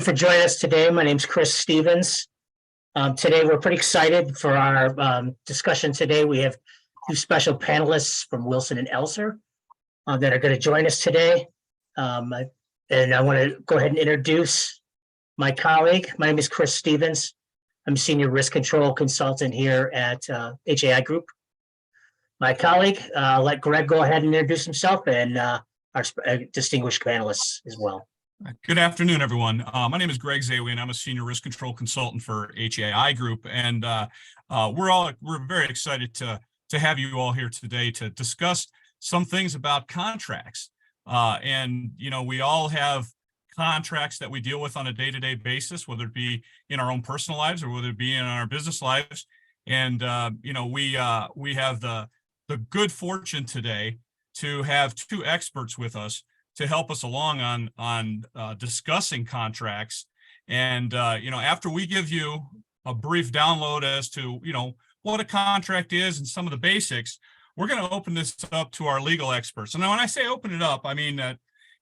For joining us today. My name is Chris Stevens. Today, we're pretty excited for our discussion today. We have two special panelists from Wilson and Elser that are going to join us today. And I want to go ahead and introduce my colleague. My name is Chris Stevens. I'm a senior risk control consultant here at HAI Group. My colleague, I'll let Greg go ahead and introduce himself and our distinguished panelists as well. Good afternoon, everyone. My name is Greg Zawie, and I'm a senior risk control consultant for HAI Group. And we're very excited to have you all here today to discuss some things about contracts. We all have contracts that we deal with on a day-to-day basis, whether it be in our own personal lives or whether it be in our business lives. And we have the good fortune today to have two experts with us to help us along on discussing contracts. And, after we give you a brief download as to, what a contract is and some of the basics, we're going to open this up to our legal experts. And when I say open it up, I mean that,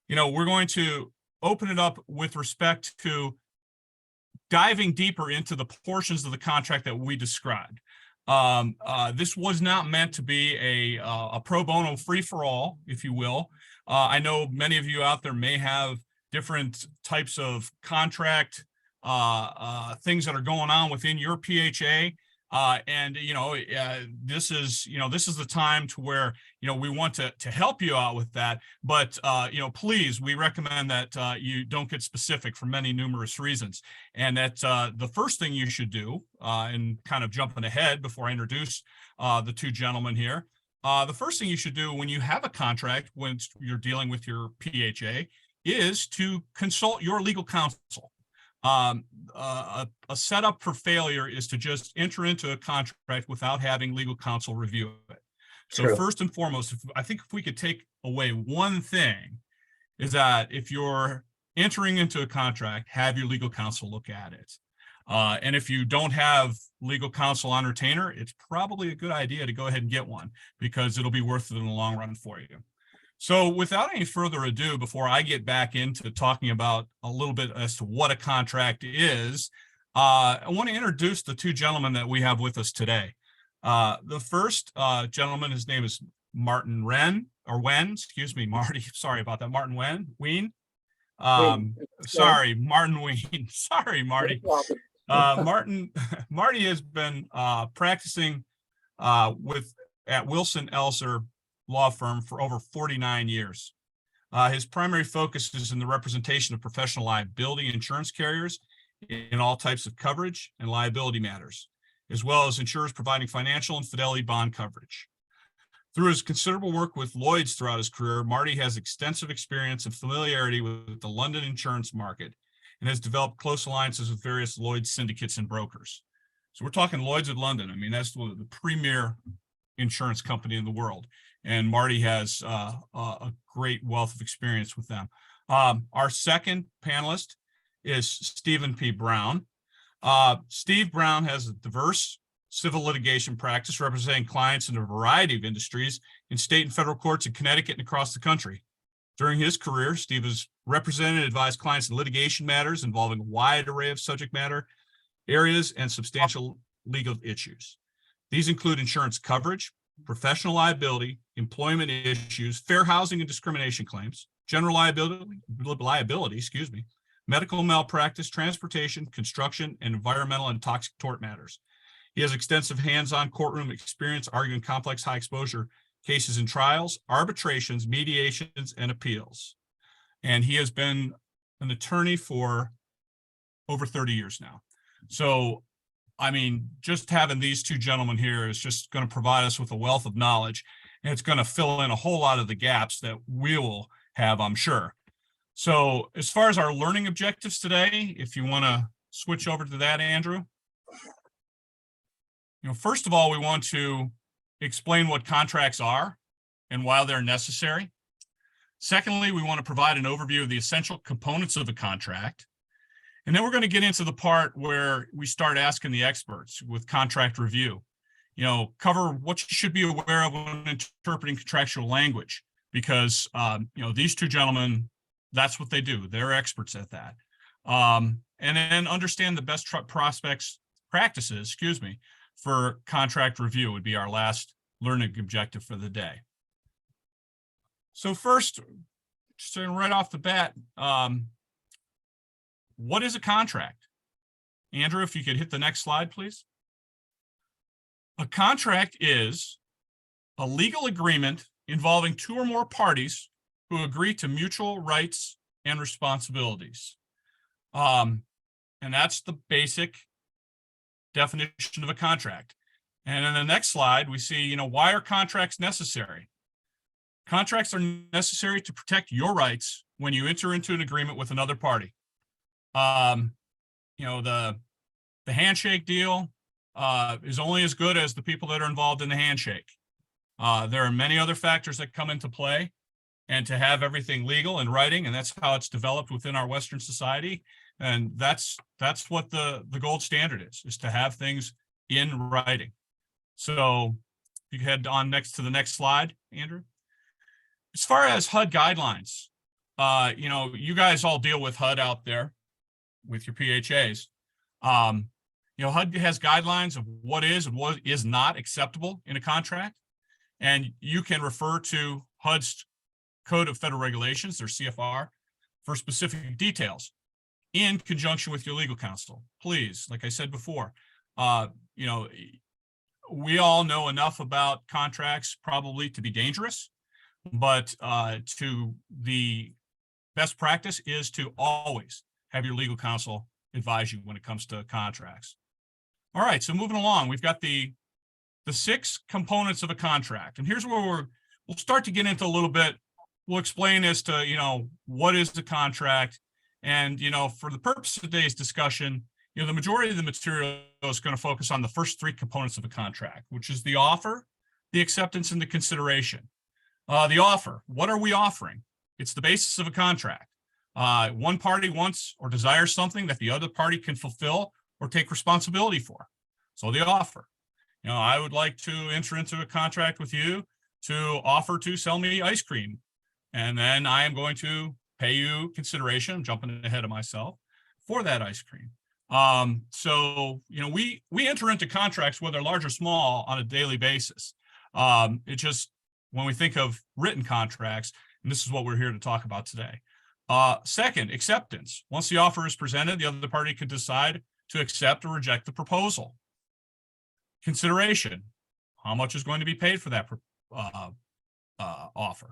we're going to open it up with respect to diving deeper into the portions of the contract that we described. This was not meant to be a pro bono free-for-all, if you will. I know many of you out there may have different types of contract things that are going on within your PHA. This is the time to where, we want to help you out with that. But, please, we recommend that you don't get specific for many numerous reasons. And that the first thing you should do, and kind of jumping ahead before I introduce the two gentlemen here, the first thing you should do when you have a contract, when you're dealing with your PHA, is to consult your legal counsel. A setup for failure is to just enter into a contract without having legal counsel review it. So True. First and foremost, I think if we could take away one thing, is that if you're entering into a contract, have your legal counsel look at it. And if you don't have legal counsel on retainer, it's probably a good idea to go ahead and get one, because it'll be worth it in the long run for you. So without any further ado, before I get back into talking about a little bit as to what a contract is, I want to introduce the two gentlemen that we have with us today. The first gentleman, his name is Martin Marty, sorry about that, Martin Ween. Sorry, Martin Ween. Sorry, Marty. Marty has been practicing at Wilson Elser law firm for over 49 years. His primary focus is in the representation of professional liability insurance carriers in all types of coverage and liability matters, as well as insurers providing financial and fidelity bond coverage. Through his considerable work with Lloyd's throughout his career, Marty has extensive experience and familiarity with the London insurance market and has developed close alliances with various Lloyd's syndicates and brokers. So we're talking Lloyd's of London. I mean, that's the premier insurance company in the world. And Marty has a great wealth of experience with them. Our second panelist is Stephen P. Brown. Steve Brown has a diverse civil litigation practice representing clients in a variety of industries in state and federal courts in Connecticut and across the country. During his career, Steve has represented and advised clients in litigation matters involving a wide array of subject matter areas and substantial legal issues. These include insurance coverage, professional liability, employment issues, fair housing and discrimination claims, general liability, medical malpractice, transportation, construction, and environmental and toxic tort matters. He has extensive hands-on courtroom experience arguing complex high-exposure cases in trials, arbitrations, mediations, and appeals. And he has been an attorney for over 30 years now. So I mean, just having these two gentlemen here is just going to provide us with a wealth of knowledge, and it's going to fill in a whole lot of the gaps that we will have, I'm sure. So as far as our learning objectives today, if you want to switch over to that, Andrew. First of all, we want to explain what contracts are and why they're necessary. Secondly, we want to provide an overview of the essential components of a contract. And then we're going to get into the part where we start asking the experts with contract review, cover what you should be aware of when interpreting contractual language, because, these two gentlemen, that's what they do. They're experts at that. And then understand the best practices, for contract review would be our last learning objective for the day. So first, starting right off the bat, what is a contract? Andrew, if you could hit the next slide, please. A contract is a legal agreement involving two or more parties who agree to mutual rights and responsibilities. And that's the basic definition of a contract. And in the next slide, we see, why are contracts necessary? Contracts are necessary to protect your rights when you enter into an agreement with another party. The handshake deal is only as good as the people that are involved in the handshake. There are many other factors that come into play, and to have everything legal in writing, and that's how it's developed within our Western society. And that's what the gold standard is to have things in writing. So you head on next to the next slide, Andrew. As far as HUD guidelines, you guys all deal with HUD out there with your PHAs. HUD has guidelines of what is and what is not acceptable in a contract. And you can refer to HUD's Code of Federal Regulations, their CFR, for specific details in conjunction with your legal counsel. Please, like I said before, we all know enough about contracts probably to be dangerous, but to the best practice is to always have your legal counsel advise you when it comes to contracts. All right, so moving along, we've got the 6 components of a contract. And here's where we'll start to get into a little bit. We'll explain as to, what is the contract. And, for the purpose of today's discussion, the majority of the material is going to focus on the first 3 components of a contract, which is the offer, the acceptance, and the consideration. The offer, what are we offering? It's the basis of a contract. One party wants or desires something that the other party can fulfill or take responsibility for. So the offer. I would like to enter into a contract with you to offer to sell me ice cream. And then I am going to pay you consideration, I'm jumping ahead of myself, for that ice cream. So we enter into contracts, whether large or small, on a daily basis. It just, when we think of written contracts, and this is what we're here to talk about today. Second, acceptance. Once the offer is presented, the other party can decide to accept or reject the proposal. Consideration. How much is going to be paid for that offer?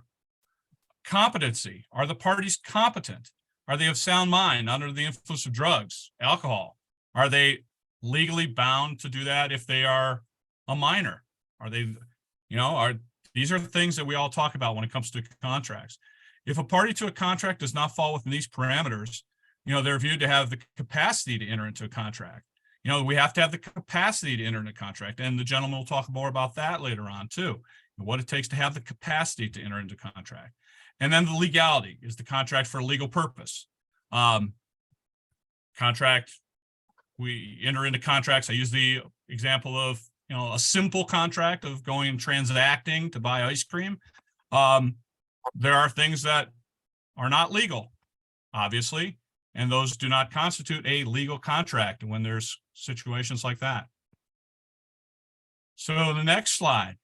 Competency. Are the parties competent? Are they of sound mind, under the influence of drugs, alcohol? Are they legally bound to do that if they are a minor? Are they, these are things that we all talk about when it comes to contracts. If a party to a contract does not fall within these parameters, they're viewed to have the capacity to enter into a contract. We have to have the capacity to enter into a contract, and the gentleman will talk more about that later on too, what it takes to have the capacity to enter into a contract. And then the legality. Is the contract for a legal purpose? Contract, we enter into contracts. I use the example of, a simple contract of going and transacting to buy ice cream. There are things that are not legal, obviously, and those do not constitute a legal contract when there's situations like that. So the next slide,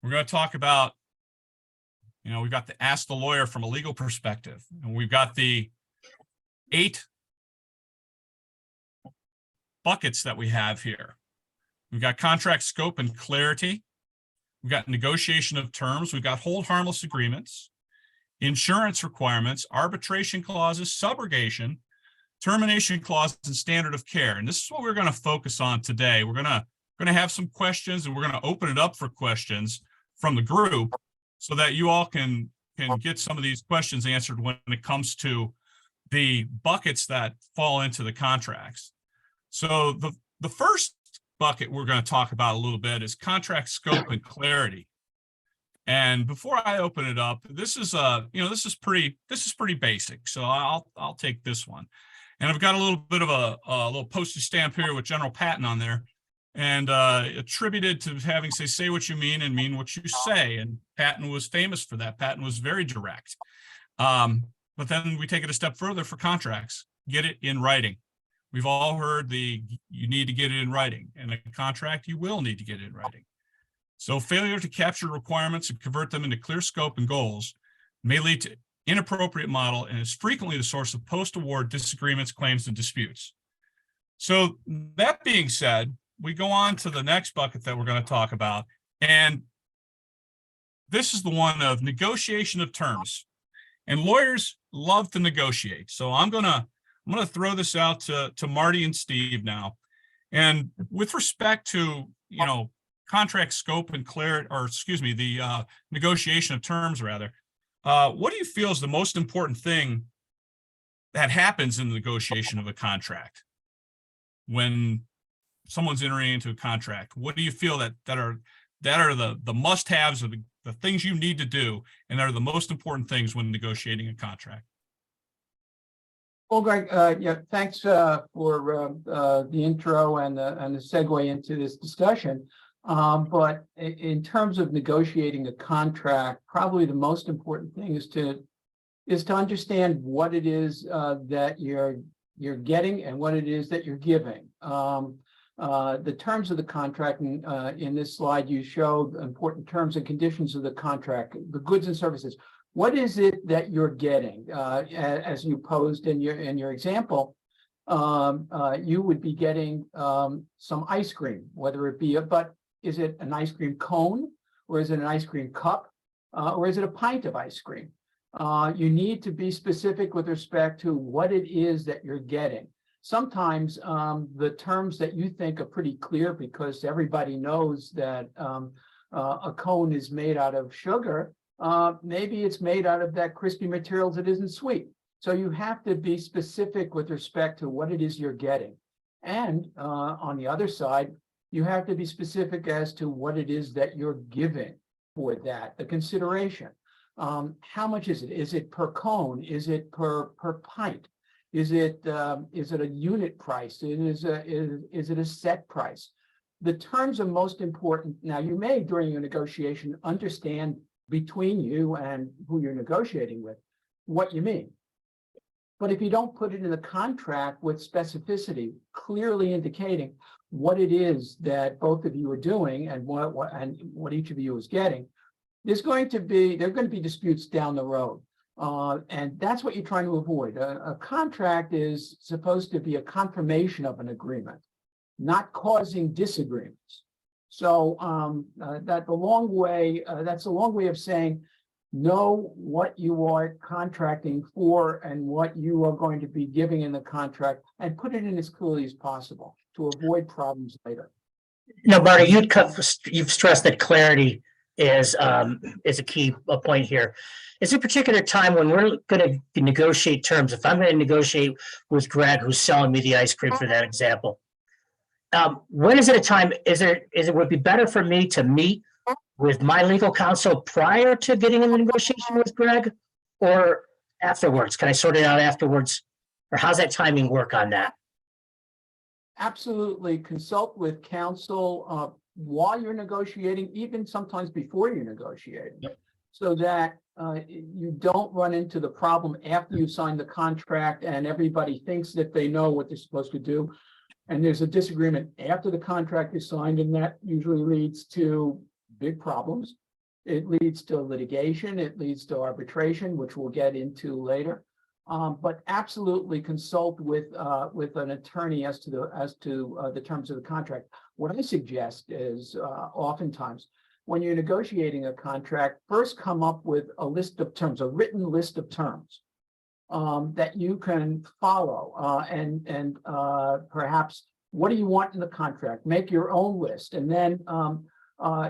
we're going to talk about, we've got the ask the lawyer from a legal perspective, and we've got the 8 buckets that we have here. We've got contract scope and clarity. We've got negotiation of terms. We've got hold harmless agreements, insurance requirements, arbitration clauses, subrogation, termination clauses, and standard of care. And this is what we're going to focus on today. We're going to have some questions, and we're going to open it up for questions from the group so that you all can get some of these questions answered when it comes to the buckets that fall into the contracts. So the first bucket we're going to talk about a little bit is contract scope and clarity. And before I open it up, this is pretty basic. So I'll take this one. And I've got a little bit of a little postage stamp here with General Patton on there, and attributed to having say what you mean and mean what you say. And Patton was famous for that. Patton was very direct. But then we take it a step further for contracts. get it in writing. We've all heard you need to get it in writing, and a contract, you will need to get it in writing. So failure to capture requirements and convert them into clear scope and goals may lead to inappropriate model and is frequently the source of post-award disagreements, claims, and disputes. So that being said, we go on to the next bucket that we're going to talk about, and this is the one of negotiation of terms. And lawyers love to negotiate. So I'm gonna throw this out to Marty and Steve now. And with respect to, contract scope and clarity, or excuse me, the negotiation of terms rather, what do you feel is the most important thing that happens in the negotiation of a contract? When someone's entering into a contract, what do you feel that are the must-haves, or the things you need to do, and are the most important things when negotiating a contract? Well, Greg, yeah, thanks for the intro and the segue into this discussion. But in terms of negotiating a contract, probably the most important thing is to understand what it is that you're getting and what it is that you're giving. The terms of the contract, in this slide, you show the important terms and conditions of the contract, the goods and services. What is it that you're getting? As you posed in your example, you would be getting some ice cream, whether it be but is it an ice cream cone, or is it an ice cream cup, or is it a pint of ice cream? You need to be specific with respect to what it is that you're getting. Sometimes the terms that you think are pretty clear, because everybody knows that a cone is made out of sugar, maybe it's made out of that crispy material that isn't sweet. So you have to be specific with respect to what it is you're getting. And on the other side, you have to be specific as to what it is that you're giving for that, the consideration. How much is it? Is it per cone? Is it per pint? Is it a unit price? Is it a set price? The terms are most important. Now, you may, during your negotiation, understand between you and who you're negotiating with what you mean. But if you don't put it in the contract with specificity, clearly indicating what it is that both of you are doing and what each of you is getting, there are going to be disputes down the road. And that's what you're trying to avoid. A contract is supposed to be a confirmation of an agreement, not causing disagreements. So that's a long way of saying, know what you are contracting for and what you are going to be giving in the contract, and put it in as clearly as possible to avoid problems later. Now, Marty, you've stressed that clarity is a key point here. Is there a particular time when we're going to negotiate terms? If I'm going to negotiate with Greg, who's selling me the ice cream for that example, when is it a time? Would it be better for me to meet with my legal counsel prior to getting in the negotiation with Greg, or afterwards? Can I sort it out afterwards, or how's that timing work on that? Absolutely, consult with counsel while you're negotiating, even sometimes before you're negotiating, yep, so that you don't run into the problem after you've signed the contract and everybody thinks that they know what they're supposed to do, and there's a disagreement after the contract is signed, and that usually leads to big problems. It leads to litigation, it leads to arbitration, which we'll get into later. But absolutely consult with an attorney as to the terms of the contract. What I suggest is oftentimes when you're negotiating a contract, first come up with a list of terms, a written list of terms that you can follow, and perhaps what do you want in the contract? Make your own list, and then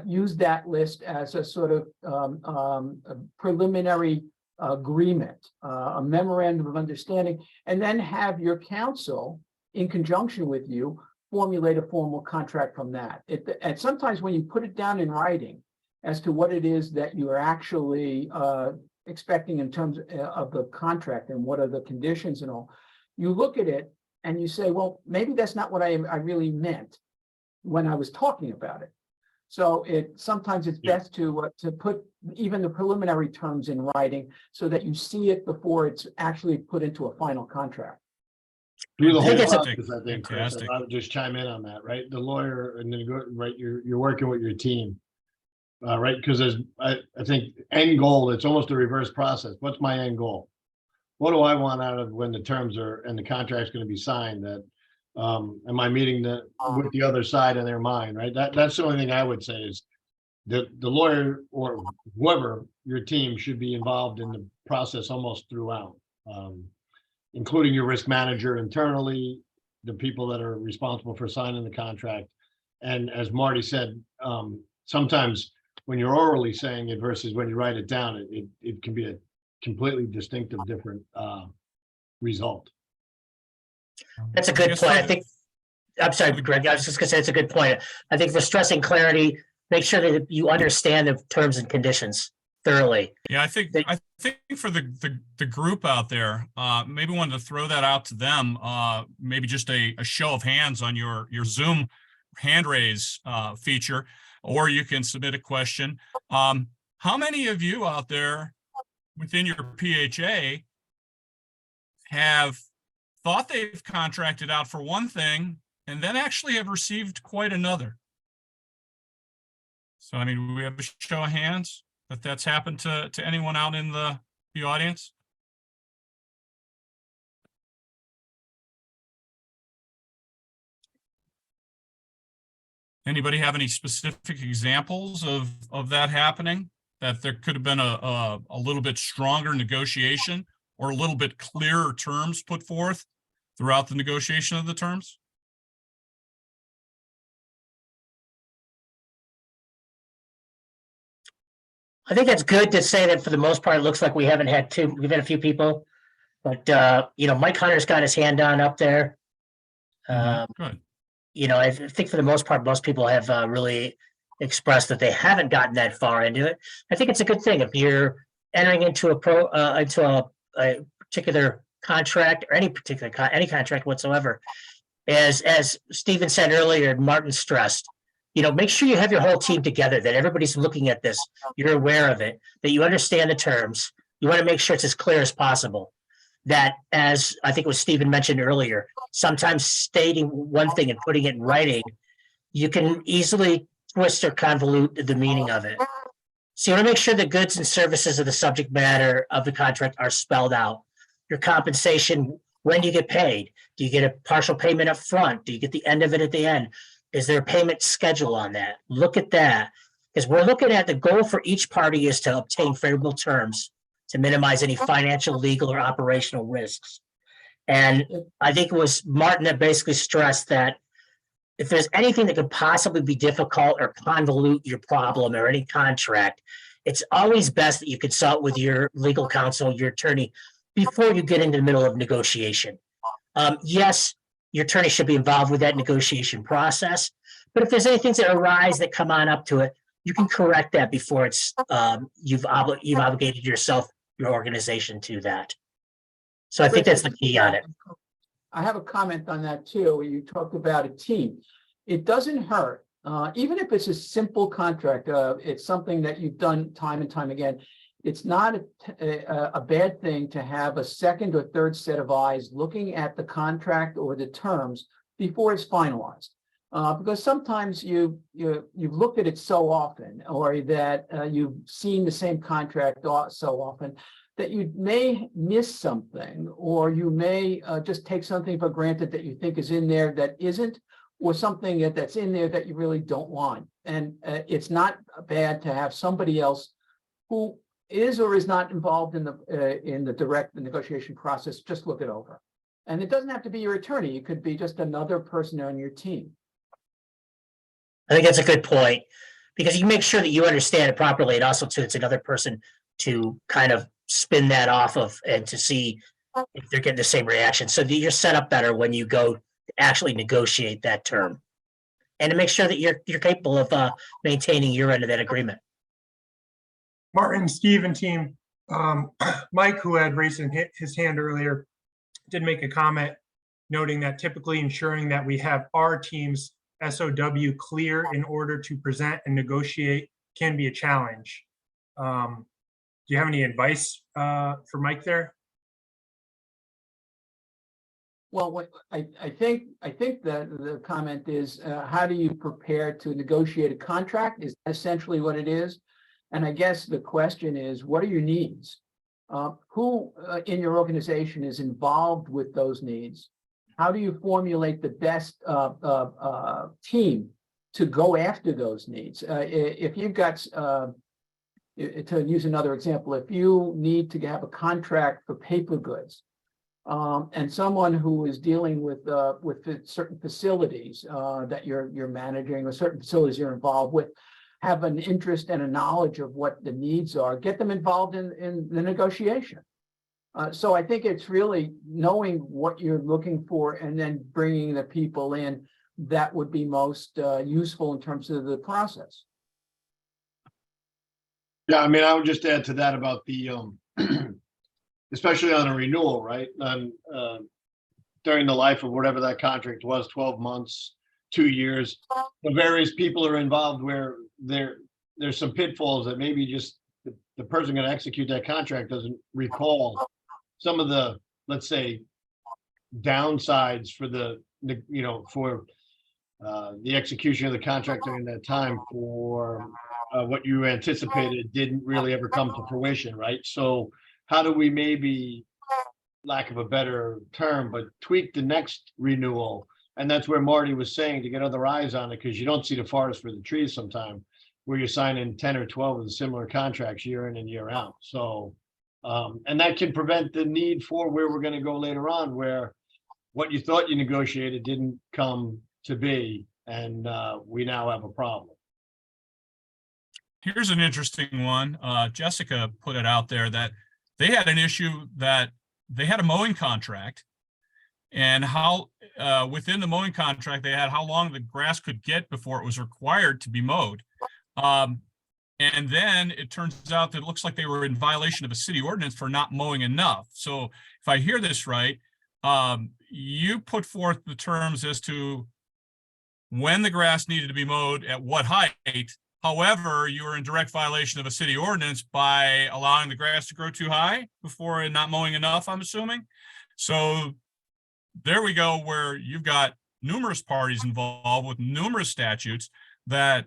use that list as a sort of a preliminary agreement, a memorandum of understanding, and then have your counsel, in conjunction with you, formulate a formal contract from that. And sometimes when you put it down in writing as to what it is that you are actually expecting in terms of the contract and what are the conditions and all, you look at it and you say, well, maybe that's not what I really meant when I was talking about it. So sometimes it's best to put even the preliminary terms in writing so that you see it before it's actually put into a final contract. through the whole Fantastic. process, I think, Chris, Fantastic. I would just chime in on that, right? The lawyer and then right, you're working with your team. Right, because I think end goal, it's almost a reverse process. What's my end goal? What do I want out of when the terms are and the contract's going to be signed? That am I meeting with the other side in their mind, right? That's the only thing I would say is the lawyer or whoever your team should be involved in the process almost throughout, including your risk manager internally, the people that are responsible for signing the contract. And as Marty said, sometimes when you're orally saying it versus when you write it down, it can be a completely distinctive, different result. That's a good point. I think, I'm sorry, Greg, I was just gonna say it's a good point. I think for stressing clarity, make sure that you understand the terms and conditions thoroughly. Yeah, I think for the group out there, maybe wanted to throw that out to them. Maybe just a show of hands on your Zoom hand raise feature, or you can submit a question. How many of you out there within your PHA have thought they've contracted out for one thing and then actually have received quite another? So, I mean, we have a show of hands that's happened to anyone out in the audience. Anybody have any specific examples of that happening? That there could have been a little bit stronger negotiation or a little bit clearer terms put forth throughout the negotiation of the terms? I think it's good to say that for the most part, it looks like we've had a few people, but Mike Hunter's got his hand on up there. Good. I think for the most part, most people have really expressed that they haven't gotten that far into it. I think it's a good thing if you're entering into a particular contract or any contract whatsoever. As Stephen said earlier, and Martin stressed, make sure you have your whole team together, that everybody's looking at this, you're aware of it, that you understand the terms. You want to make sure it's as clear as possible. That, as I think was Stephen mentioned earlier, sometimes stating one thing and putting it in writing, you can easily twist or convolute the meaning of it. So you want to make sure the goods and services of the subject matter of the contract are spelled out. Your compensation, when do you get paid? Do you get a partial payment up front? Do you get the end of it at the end? Is there a payment schedule on that? Look at that. Because we're looking at the goal for each party is to obtain favorable terms to minimize any financial, legal, or operational risks. And I think it was Martin that basically stressed that if there's anything that could possibly be difficult or convolute your problem or any contract, it's always best that you consult with your legal counsel, your attorney, before you get into the middle of negotiation. Yes, your attorney should be involved with that negotiation process, but if there's any things that arise that come on up to it, you can correct that before it's you've obligated yourself, your organization, to that. So I think that's the key on it. I have a comment on that too. You talked about a team. It doesn't hurt, even if it's a simple contract. It's something that you've done time and time again. It's not a bad thing to have a second or third set of eyes looking at the contract or the terms before it's finalized. Because sometimes you've looked at it so often, or that you've seen the same contract so often, that you may miss something, or you may just take something for granted that you think is in there that isn't, or something that's in there that you really don't want. And it's not bad to have somebody else who is or is not involved in the direct negotiation process just look it over. And it doesn't have to be your attorney. It could be just another person on your team. I think that's a good point, because you make sure that you understand it properly, and also too, it's another person to kind of spin that off of and to see if they're getting the same reaction, so that you're set up better when you go to actually negotiate that term, and to make sure that you're capable of maintaining your end of that agreement. Martin, Steve, and team, Mike, who had raised his hand earlier, did make a comment noting that typically ensuring that we have our team's SOW clear in order to present and negotiate can be a challenge. Do you have any advice for Mike there? Well, I think that the comment is, how do you prepare to negotiate a contract is essentially what it is. And I guess the question is, what are your needs? Who in your organization is involved with those needs? How do you formulate the best team to go after those needs? If you've got, to use another example, if you need to have a contract for paper goods, and someone who is dealing with certain facilities that you're managing, or certain facilities you're involved with, have an interest and a knowledge of what the needs are, get them involved in the negotiation. So I think it's really knowing what you're looking for and then bringing the people in that would be most useful in terms of the process. Yeah, I mean, I would just add to that about the, especially on a renewal, right? During the life of whatever that contract was, 12 months, 2 years, the various people are involved where there's some pitfalls that maybe just the person going to execute that contract doesn't recall some of the, let's say, downsides for the execution of the contract during that time, for what you anticipated didn't really ever come to fruition, right? So how do we, maybe, lack of a better term, but tweak the next renewal? And that's where Marty was saying, to get other eyes on it, because you don't see the forest for the trees sometimes, where you're signing 10 or 12 of the similar contracts year in and year out. So, and that can prevent the need for where we're going to go later on, where what you thought you negotiated didn't come to be, and we now have a problem. Here's an interesting one. Jessica put it out there that they had an issue that they had a mowing contract, and how within the mowing contract, they had how long the grass could get before it was required to be mowed. And then it turns out that it looks like they were in violation of a city ordinance for not mowing enough. So if I hear this right, you put forth the terms as to when the grass needed to be mowed at what height. However, you were in direct violation of a city ordinance by allowing the grass to grow too high before and not mowing enough, I'm assuming. So there we go, where you've got numerous parties involved with numerous statutes that,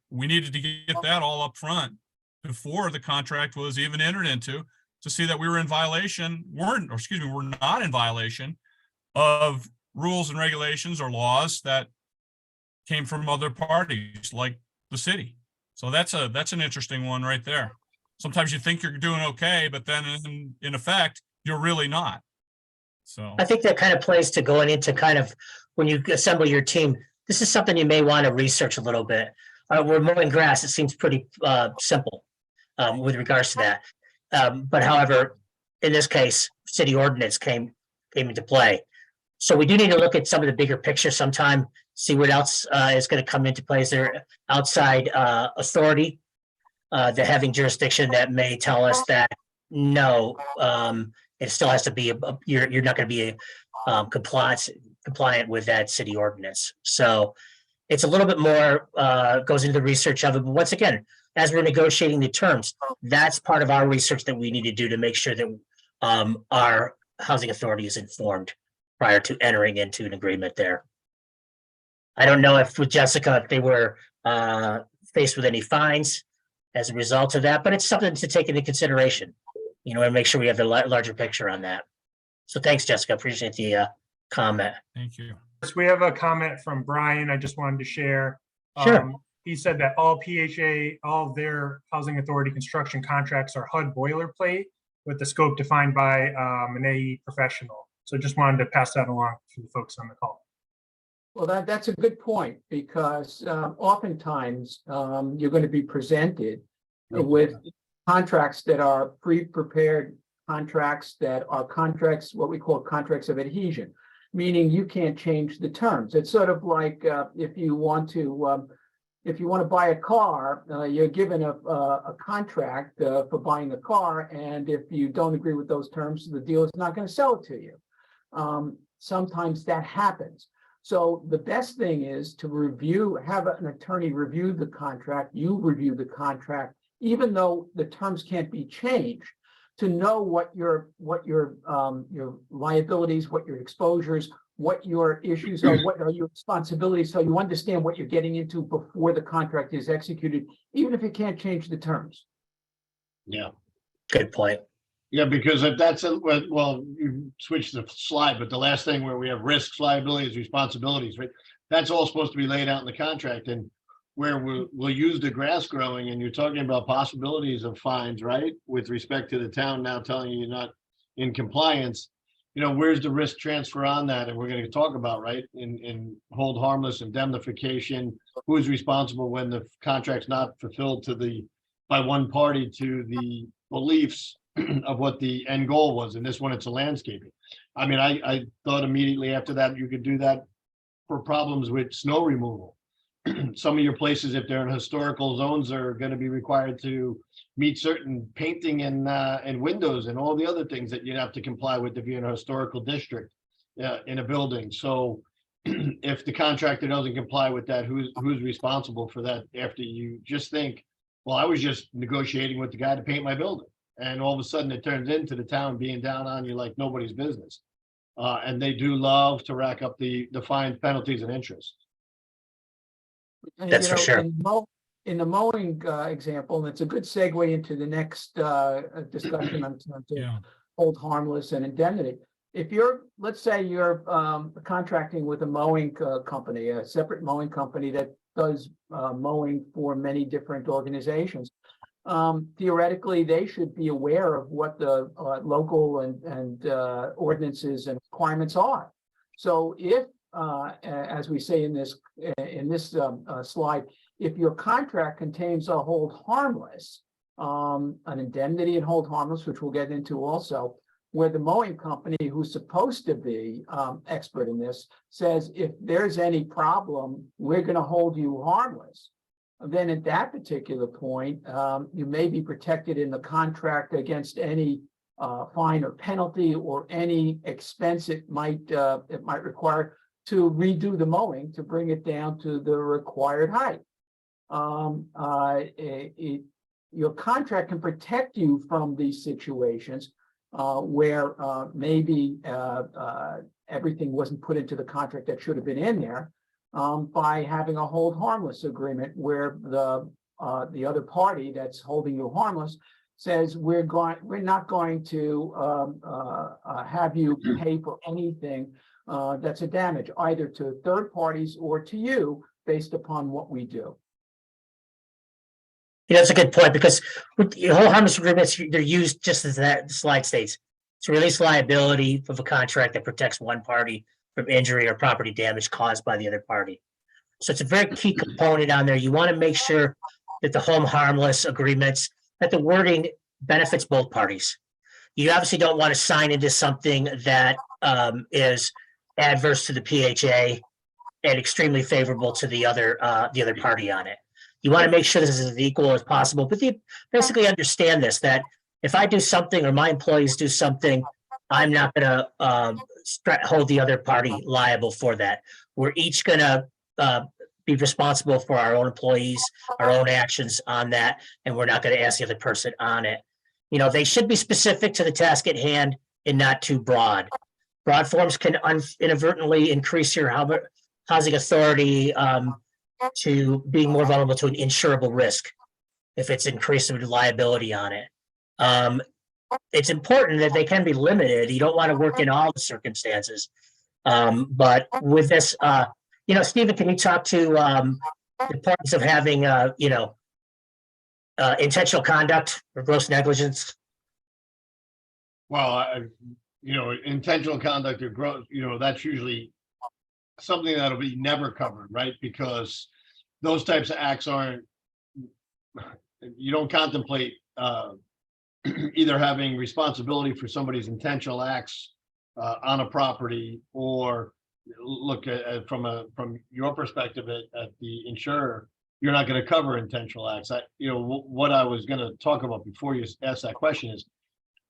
we needed to get that all up front before the contract was even entered into, to see that we were in violation, we're not in violation of rules and regulations or laws that came from other parties like the city. So that's an interesting one right there. Sometimes you think you're doing okay, but then in effect, you're really not. So I think that kind of plays to going into kind of when you assemble your team. This is something you may want to research a little bit. We're mowing grass. It seems pretty simple with regards to that. But however, in this case, city ordinance came into play. So we do need to look at some of the bigger picture sometime, see what else is going to come into play. Is there outside authority, the having jurisdiction that may tell us that no, it still has to be, you're not going to be compliant with that city ordinance. So it's a little bit more, goes into the research of it. But once again, as we're negotiating the terms, that's part of our research that we need to do to make sure that our housing authority is informed prior to entering into an agreement there. I don't know if with Jessica, if they were faced with any fines as a result of that, but it's something to take into consideration, and make sure we have the larger picture on that. So thanks, Jessica. Appreciate the comment. thank you. So we have a comment from Brian. I just wanted to share. Sure. He said that all of their housing authority construction contracts are HUD boilerplate with the scope defined by an AE professional. So just wanted to pass that along to the folks on the call. Well, that's a good point, because oftentimes you're going to be presented with contracts that are pre-prepared contracts, that are contracts, what we call contracts of adhesion, meaning you can't change the terms. It's sort of like if you want to buy a car, you're given a contract for buying a car, and if you don't agree with those terms, the dealer's not going to sell it to you. Sometimes that happens. So the best thing is to have an attorney review the contract. You review the contract, even though the terms can't be changed. to know what your liabilities, what your exposures, what your issues are, what are your responsibilities, so you understand what you're getting into before the contract is executed, even if you can't change the terms. Yeah. Good point. Yeah, because if that's, well, you switched the slide, but the last thing where we have risks, liabilities, responsibilities, right? That's all supposed to be laid out in the contract, and where we'll use the grass growing, and you're talking about possibilities of fines, right? With respect to the town now telling you you're not in compliance, where's the risk transfer on that? And we're going to talk about, right, in hold harmless, indemnification, who is responsible when the contract's not fulfilled by one party to the beliefs of what the end goal was. And this one, it's a landscaping. I mean, I thought immediately after that, you could do that for problems with snow removal. Some of your places, if they're in historical zones, are going to be required to meet certain painting and windows and all the other things that you have to comply with if you're in a historical district in a building. So if the contractor doesn't comply with that, who's responsible for that? After you just think, well, I was just negotiating with the guy to paint my building, and all of a sudden it turns into the town being down on you like nobody's business. And they do love to rack up the fines, penalties, and interest. And, That's for sure. In the mowing example, and it's a good segue into the next discussion on terms of Yeah. hold harmless and indemnity. If let's say you're contracting with a mowing company, a separate mowing company that does mowing for many different organizations, theoretically, they should be aware of what the local and ordinances and requirements are. So if, as we say in this slide, if your contract contains a hold harmless, an indemnity and hold harmless, which we'll get into also, where the mowing company, who's supposed to be expert in this, says if there's any problem, we're going to hold you harmless, then at that particular point, you may be protected in the contract against any fine or penalty or any expense it might require to redo the mowing to bring it down to the required height. Your contract can protect you from these situations where maybe everything wasn't put into the contract that should have been in there, by having a hold harmless agreement where the other party that's holding you harmless says we're not going to have you pay for anything that's a damage either to third parties or to you based upon what we do. That's a good point, because with the whole harmless agreements, they're used just as that slide states, to release liability of a contract that protects one party from injury or property damage caused by the other party. So it's a very key component on there. You want to make sure that the home harmless agreements, that the wording benefits both parties. You obviously don't want to sign into something that is adverse to the PHA and extremely favorable to the other party on it. You want to make sure this is as equal as possible, but you basically understand this, that if I do something or my employees do something, I'm not going to hold the other party liable for that. We're each going to be responsible for our own employees, our own actions on that, and we're not going to ask the other person on it. They should be specific to the task at hand and not too broad. Broad forms can inadvertently increase your housing authority to being more vulnerable to an insurable risk if it's increasing liability on it. It's important that they can be limited. You don't want to work in all the circumstances. But with this, Stephen, can you talk to the importance of having, intentional conduct or gross negligence? Well, intentional conduct or gross, that's usually something that'll be never covered, right? Because those types of acts you don't contemplate either having responsibility for somebody's intentional acts on a property, or look at from your perspective at the insurer, you're not going to cover intentional acts. What I was going to talk about before you asked that question is,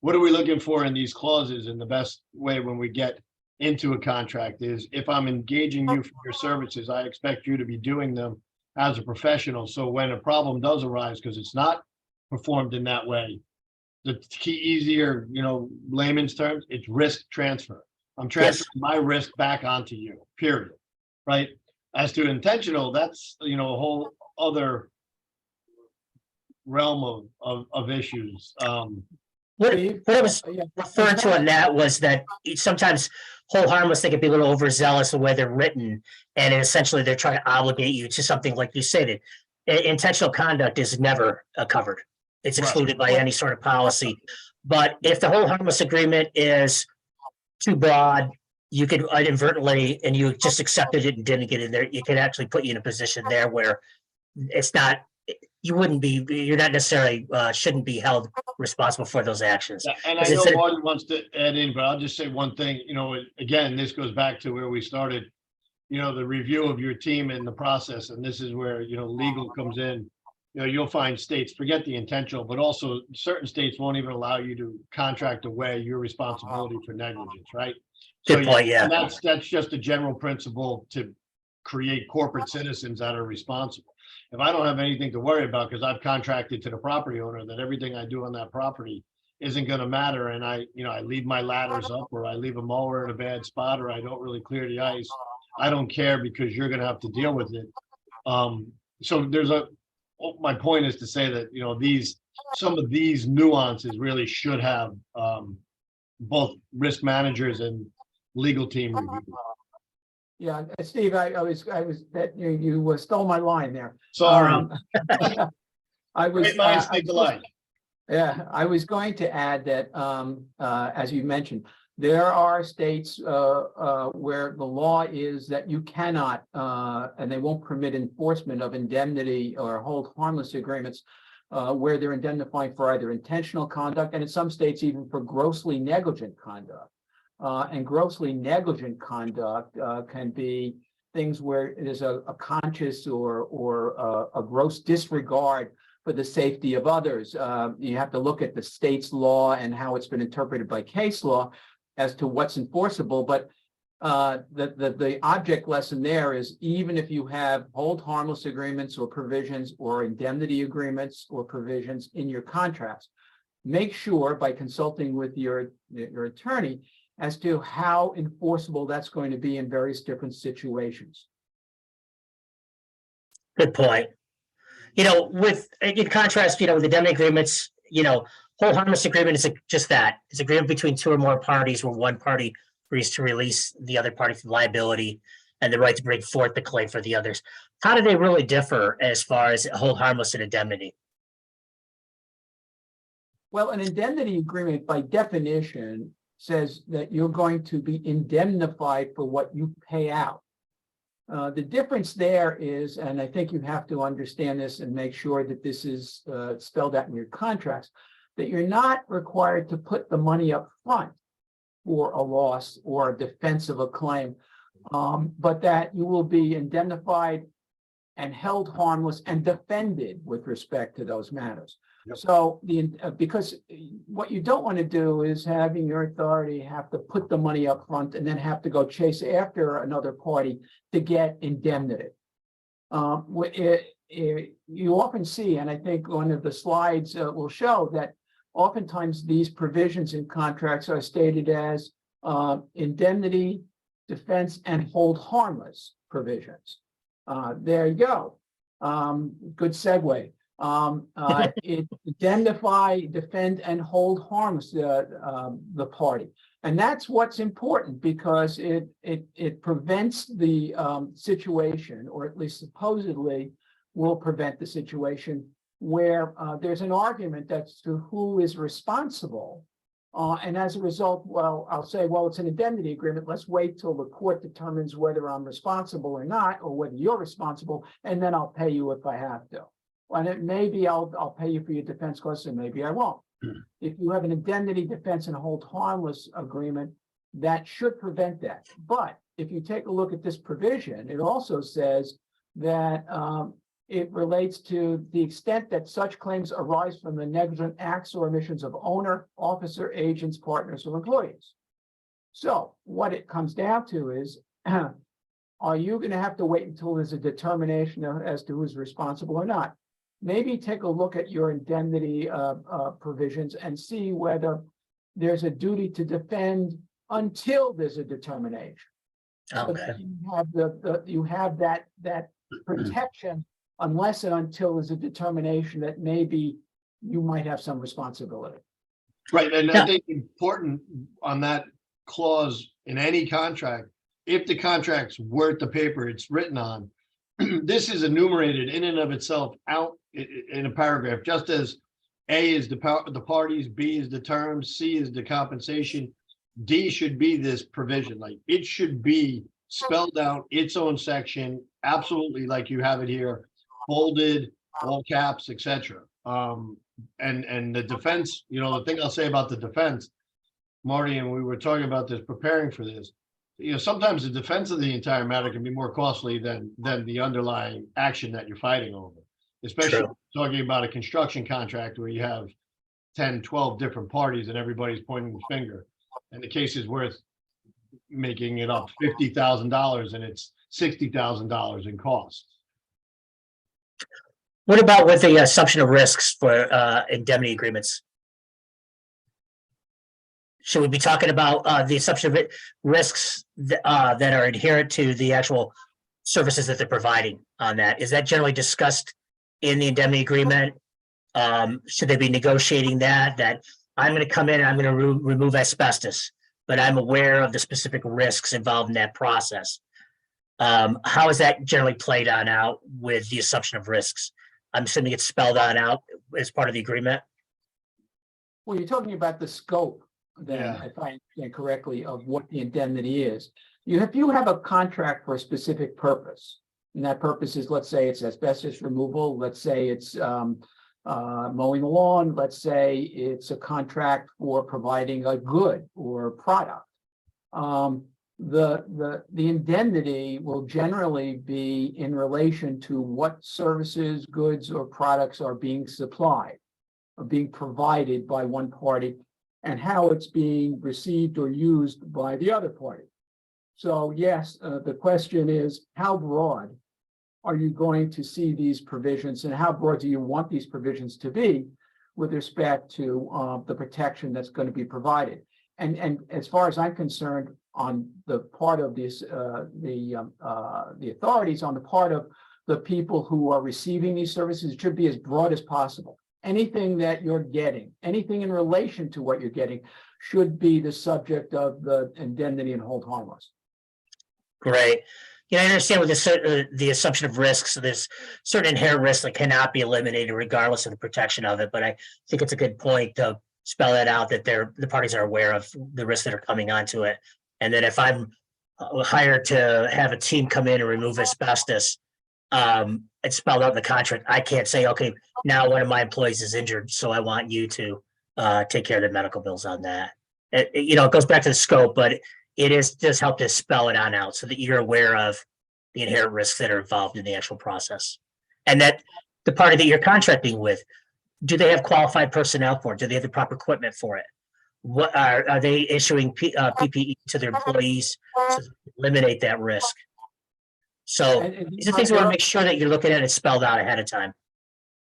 what are we looking for in these clauses? And the best way when we get into a contract is, if I'm engaging you for your services, I expect you to be doing them as a professional. So when a problem does arise because it's not performed in that way, the key easier, layman's terms, it's risk transfer. I'm transferring my risk back onto you, period. Right? As to intentional, that's, a whole other realm of issues. What Steve? what I was Yeah. referring to on that was that sometimes hold harmless, they can be a little overzealous the way they're written. And essentially they're trying to obligate you to something like you stated. Intentional conduct is never covered. It's Right. excluded by any sort of policy. But if the hold harmless agreement is too broad, you could inadvertently, and you just accepted it and didn't get in there, it could actually put you in a position there where it's not, you're not necessarily, shouldn't be held responsible for those actions. Yeah, and I Because know it's Martin wants to add in, but I'll just say one thing, again, this goes back to where we started, the review of your team and the process, and this is where, legal comes in. You'll find states, forget the intentional, but also certain states won't even allow you to contract away your responsibility for negligence, right? Good point, yeah. And that's just a general principle to create corporate citizens that are responsible. If I don't have anything to worry about because I've contracted to the property owner that everything I do on that property isn't going to matter, and I leave my ladders up, or I leave a mower in a bad spot, or I don't really clear the ice, I don't care because you're going to have to deal with it. So my point is to say that, some of these nuances really should have both risk managers and legal team review. Yeah, Steve, I was that you stole my line there. Sorry. I was. Great minds think alike. Yeah, I was going to add that, as you mentioned, there are states where the law is that you cannot, and they won't permit enforcement of indemnity or hold harmless agreements where they're indemnifying for either intentional conduct, and in some states even for grossly negligent conduct. And grossly negligent conduct can be things where it is a conscious or a gross disregard for the safety of others. You have to look at the state's law and how it's been interpreted by case law as to what's enforceable. But the object lesson there is, even if you have hold harmless agreements or provisions or indemnity agreements or provisions in your contracts, make sure by consulting with your attorney as to how enforceable that's going to be in various different situations. Good point. In contrast, with indemnity agreements, whole harmless agreement is just that. It's agreement between two or more parties where one party agrees to release the other party from liability and the right to bring forth the claim for the others. How do they really differ as far as hold harmless and indemnity? Well, an indemnity agreement by definition says that you're going to be indemnified for what you pay out. The difference there is, and I think you have to understand this and make sure that this is spelled out in your contracts, that you're not required to put the money up front for a loss or a defense of a claim, but that you will be indemnified and held harmless and defended with respect to those matters. Yep. So because what you don't want to do is having your authority have to put the money up front and then have to go chase after another party to get indemnity. You often see, and I think one of the slides will show that oftentimes these provisions in contracts are stated as indemnity, defense, and hold harmless provisions. There you go. Good segue. Indemnify, defend, and hold harmless the party. And that's what's important, because it prevents the situation, or at least supposedly will prevent the situation where there's an argument as to who is responsible. And as a result, well, I'll say, well, it's an indemnity agreement. Let's wait till the court determines whether I'm responsible or not, or whether you're responsible, and then I'll pay you if I have to. And maybe I'll pay you for your defense costs, and maybe I won't. If you have an indemnity, defense, and hold harmless agreement, that should prevent that. But if you take a look at this provision, it also says that it relates to the extent that such claims arise from the negligent acts or omissions of owner, officer, agents, partners, or employees. So what it comes down to is, are you going to have to wait until there's a determination as to who's responsible or not? maybe take a look at your indemnity provisions and see whether there's a duty to defend until there's a determination. So Okay, that you have you have that protection unless and until there's a determination that maybe you might have some responsibility. Right, and Yeah. I think important on that clause in any contract, if the contract's worth the paper it's written on, this is enumerated in and of itself out in a paragraph, just as A is the parties, B is the terms, C is the compensation, D should be this provision. Like, it should be spelled out, its own section, absolutely like you have it here, bolded, all caps, etc. And the defense, the thing I'll say about the defense, Marty, and we were talking about this, preparing for this, sometimes the defense of the entire matter can be more costly than the underlying action that you're fighting over, especially True. talking about a construction contract where you have 10, 12 different parties and everybody's pointing the finger. And the case is worth making it up $50,000 and it's $60,000 in costs. what about with the assumption of risks for indemnity agreements? Should we be talking about the assumption of risks that are inherent to the actual services that they're providing on that? Is that generally discussed in the indemnity agreement? Should they be negotiating that I'm going to come in and I'm going to remove asbestos, but I'm aware of the specific risks involved in that process? How is that generally played on out with the assumption of risks? I'm assuming it's spelled out as part of the agreement. Well, you're talking about the scope, then, Yeah. if I understand correctly, of what the indemnity is. If you have a contract for a specific purpose, and that purpose is, let's say it's asbestos removal, let's say it's mowing the lawn, let's say it's a contract for providing a good or product. The indemnity will generally be in relation to what services, goods, or products are being supplied, are being provided by one party, and how it's being received or used by the other party. So yes, the question is, how broad are you going to see these provisions, and how broad do you want these provisions to be with respect to the protection that's going to be provided? And as far as I'm concerned, on the part of this, the authorities, on the part of the people who are receiving these services, it should be as broad as possible. Anything that you're getting, anything in relation to what you're getting, should be the subject of the indemnity and hold harmless. Great. I understand with the assumption of risks, there's certain inherent risks that cannot be eliminated regardless of the protection of it. But I think it's a good point to spell that out, that the parties are aware of the risks that are coming onto it. And then if I'm hired to have a team come in and remove asbestos, it's spelled out in the contract. I can't say, okay, now one of my employees is injured, so I want you to take care of the medical bills on that. It goes back to the scope, but it is just help to spell it on out so that you're aware of the inherent risks that are involved in the actual process. And that the party that you're contracting with, do they have qualified personnel for it? Do they have the proper equipment for it? What are they issuing PPE to their employees to eliminate that risk? So these are things we want to make sure that you're looking at it spelled out ahead of time.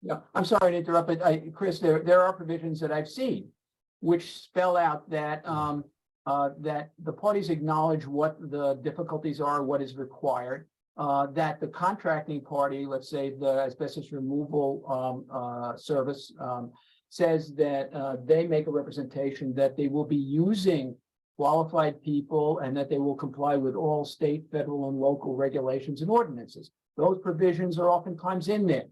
Yeah, I'm sorry to interrupt, but Chris, there are provisions that I've seen which spell out that that the parties acknowledge what the difficulties are, what is required, that the contracting party, let's say the asbestos removal service, says that they make a representation that they will be using qualified people and that they will comply with all state, federal, and local regulations and ordinances. Those provisions are oftentimes in there.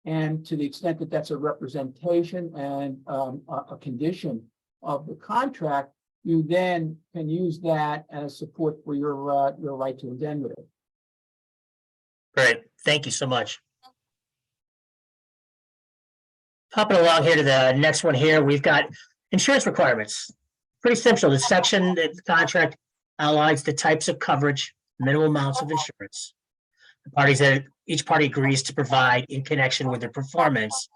And to the extent that that's a representation and a condition of the contract, you then can use that as support for your right to indemnity. Great. Thank you so much. Hopping along here to the next one here, we've got insurance requirements. Pretty simple. The section, the contract outlines the types of coverage, minimum amounts of insurance. The parties that each party agrees to provide in connection with the performance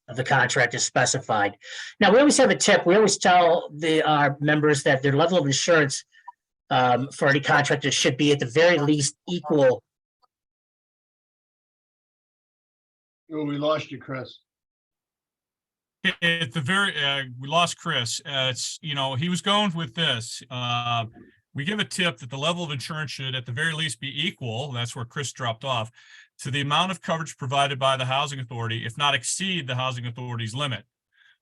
of the contract is specified. Now, we always have a tip. We always tell our members that their level of insurance for any contractor should be at the very least equal Oh, we lost you, Chris. At the very, we lost Chris. It's, he was going with this. We give a tip that the level of insurance should at the very least be equal, that's where Chris dropped off, to the amount of coverage provided by the housing authority, if not exceed the housing authority's limit.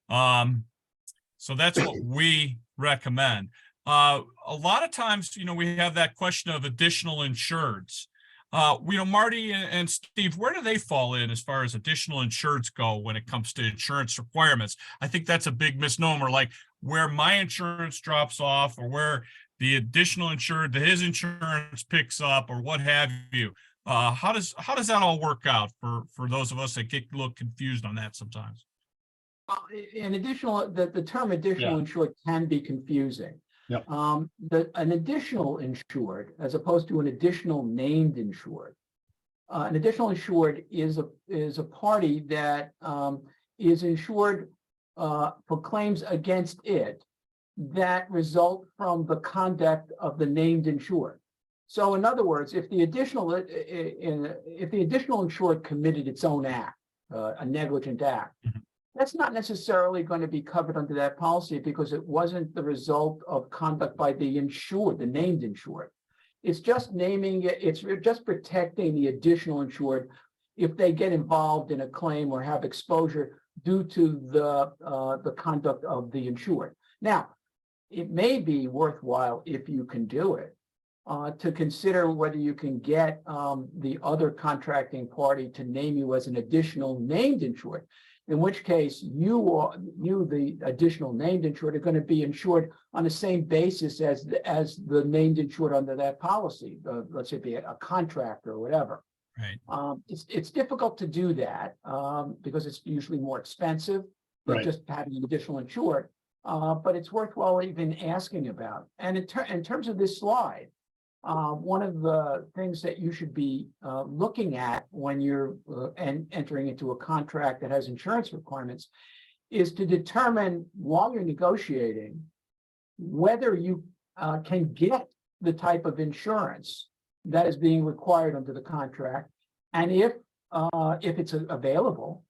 So that's what we recommend. A lot of times, we have that question of additional insureds. Marty and Steve, where do they fall in as far as additional insureds go when it comes to insurance requirements? I think that's a big misnomer, like where my insurance drops off or where the additional insured, his insurance picks up or what have you. How does that all work out for those of us that get a little confused on that sometimes? The term additional insured can be confusing. Yep. An additional insured, as opposed to an additional named insured. An additional insured is a party that is insured for claims against it that result from the conduct of the named insured. So, in other words, if the additional insured committed its own act, a negligent act, that's not necessarily going to be covered under that policy because it wasn't the result of conduct by the insured, the named insured. It's just naming it, it's just protecting the additional insured if they get involved in a claim or have exposure due to the conduct of the insured. Now, it may be worthwhile, if you can do it, to consider whether you can get the other contracting party to name you as an additional named insured. In which case, you, the additional named insured, are going to be insured on the same basis as the named insured under that policy. Let's say be a contractor or whatever. Right. It's difficult to do that because it's usually more expensive than Right. just having an additional insured. But it's worthwhile even asking about. And in terms of this slide, one of the things that you should be looking at when you're entering into a contract that has insurance requirements is to determine while you're negotiating whether you can get the type of insurance that is being required under the contract, and if it's available,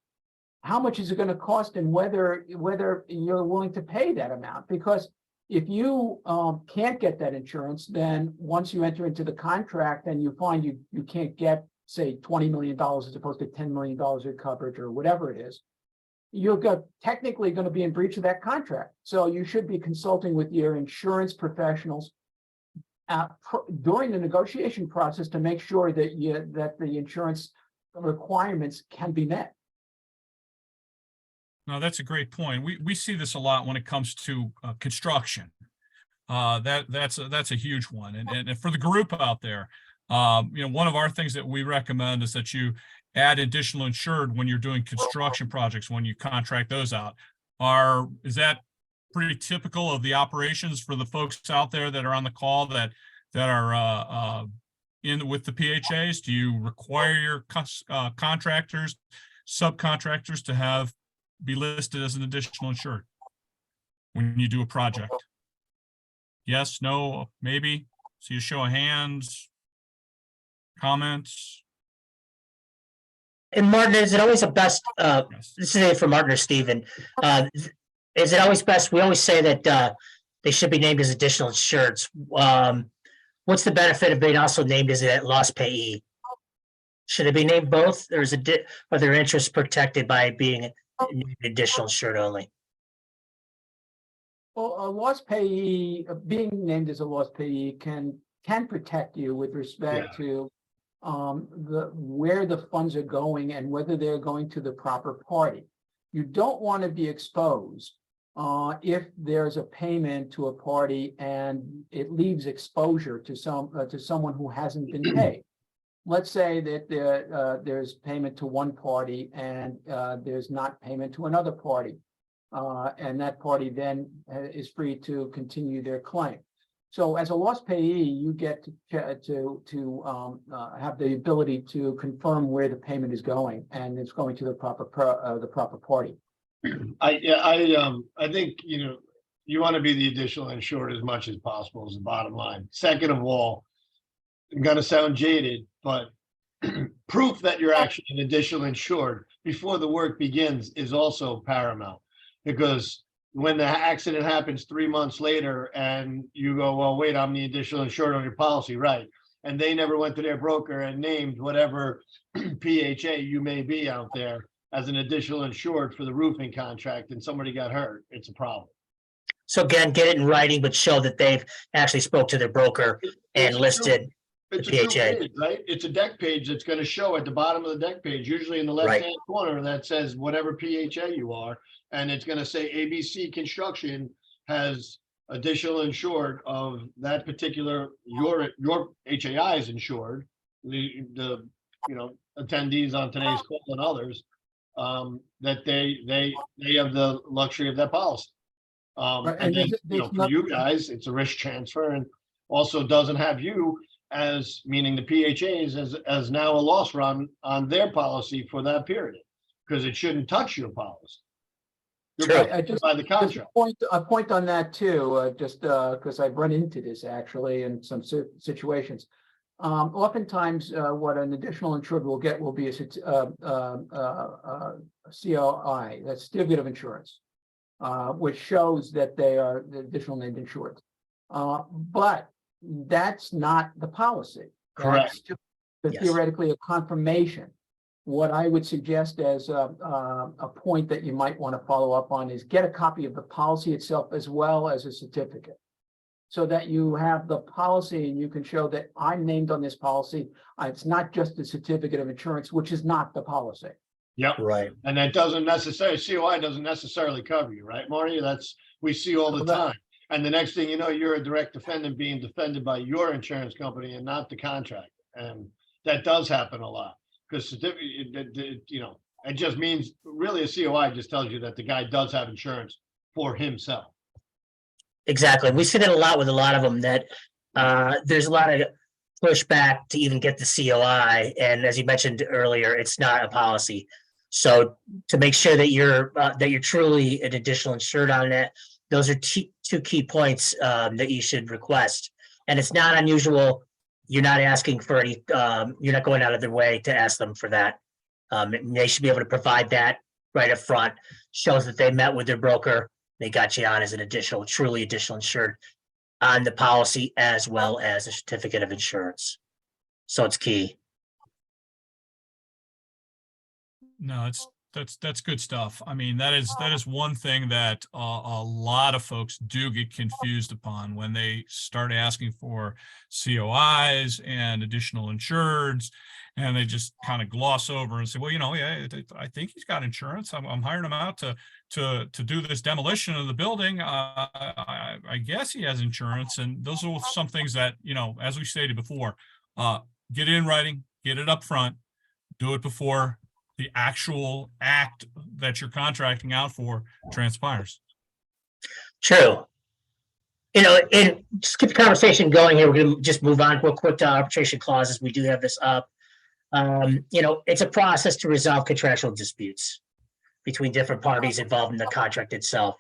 how much is it going to cost, and whether you're willing to pay that amount. Because if you can't get that insurance, then once you enter into the contract and you find you can't get, say, $20 million as opposed to $10 million of coverage or whatever it is, you're technically going to be in breach of that contract. So you should be consulting with your insurance professionals during the negotiation process to make sure that the insurance requirements can be met. No, that's a great point. We see this a lot when it comes to construction. That's a huge one. And for the group out there, one of our things that we recommend is that you add additional insured when you're doing construction projects, when you contract those out. Is that pretty typical of the operations for the folks out there that are on the call that are in with the PHAs? Do you require your contractors, subcontractors to be listed as an additional insured when you do a project? Yes, no, maybe? See a show of hands, comments. And Martin, is it always the best, Yes. this is for Martin or Stephen, is it always best, we always say that they should be named as additional insureds. What's the benefit of being also named as a loss payee? Should it be named both, or are their interests protected by being additional insured only? Well, a loss payee, being named as a loss payee can protect you with respect to where the funds are going and whether they're going to the proper party. You don't want to be exposed if there's a payment to a party and it leaves exposure to someone who hasn't been paid. Let's say that there's payment to one party and there's not payment to another party, and that party then is free to continue their claim. So, as a loss payee, you get to have the ability to confirm where the payment is going, and it's going to the proper party. I think you want to be the additional insured as much as possible is the bottom line. Second of all, I'm going to sound jaded, but proof that you're actually an additional insured before the work begins is also paramount. Because when the accident happens 3 months later and you go, well, wait, I'm the additional insured on your policy, right? And they never went to their broker and named whatever PHA you may be out there as an additional insured for the roofing contract, and somebody got hurt, it's a problem. So again, get it in writing, but show that they've actually spoke to their broker and listed. It's a The true PHA. page, right? It's a deck page that's going to show at the bottom of the deck page, usually in the Right. left-hand corner, that says whatever PHA you are. And it's going to say ABC Construction has additional insured of that particular, your HAI is insured. The attendees on today's call and others, that they have the luxury of that policy. Right, And then, there's for you guys, it's a risk transfer, and also doesn't have you as, meaning the PHAs, as now a loss run on their policy for that period, because it shouldn't touch your policy. You're True. bound by the Just contract. a point on that too, just because I've run into this actually in some situations. Oftentimes, what an additional insured will get will be a COI, that's certificate of insurance, which shows that they are the additional named insured. But that's not the policy. Correct. That's just Yes. theoretically a confirmation. What I would suggest as a point that you might want to follow up on is get a copy of the policy itself as well as a certificate, so that you have the policy and you can show that I'm named on this policy. It's not just a certificate of insurance, which is not the policy. Yep. Right. And that doesn't necessarily, COI doesn't necessarily cover you, right, Marty? We see all the time. And the next thing you know, you're a direct defendant being defended by your insurance company and not the contractor. And that does happen a lot, because it just means, really, a COI just tells you that the guy does have insurance for himself. Exactly. We see that a lot with a lot of them, that there's a lot of pushback to even get the COI. And as you mentioned earlier, it's not a policy. So to make sure that you're truly an additional insured on that, those are two key points that you should request. And it's not unusual. You're not asking for any, you're not going out of their way to ask them for that. They should be able to provide that right up front. Shows that they met with their broker. They got you on as an truly additional insured on the policy, as well as a certificate of insurance. So it's key. No, that's good stuff. I mean, that is one thing that a lot of folks do get confused upon when they start asking for COIs and additional insureds, and they just kind of gloss over and say, well, yeah, I think he's got insurance. I'm hiring him out to do this demolition of the building. I guess he has insurance. And those are some things that, as we stated before, get it in writing, get it up front, do it before the actual act that you're contracting out for transpires. True. And just keep the conversation going here. We're going to just move on real quick to arbitration clauses. We do have this up. It's a process to resolve contractual disputes between different parties involved in the contract itself.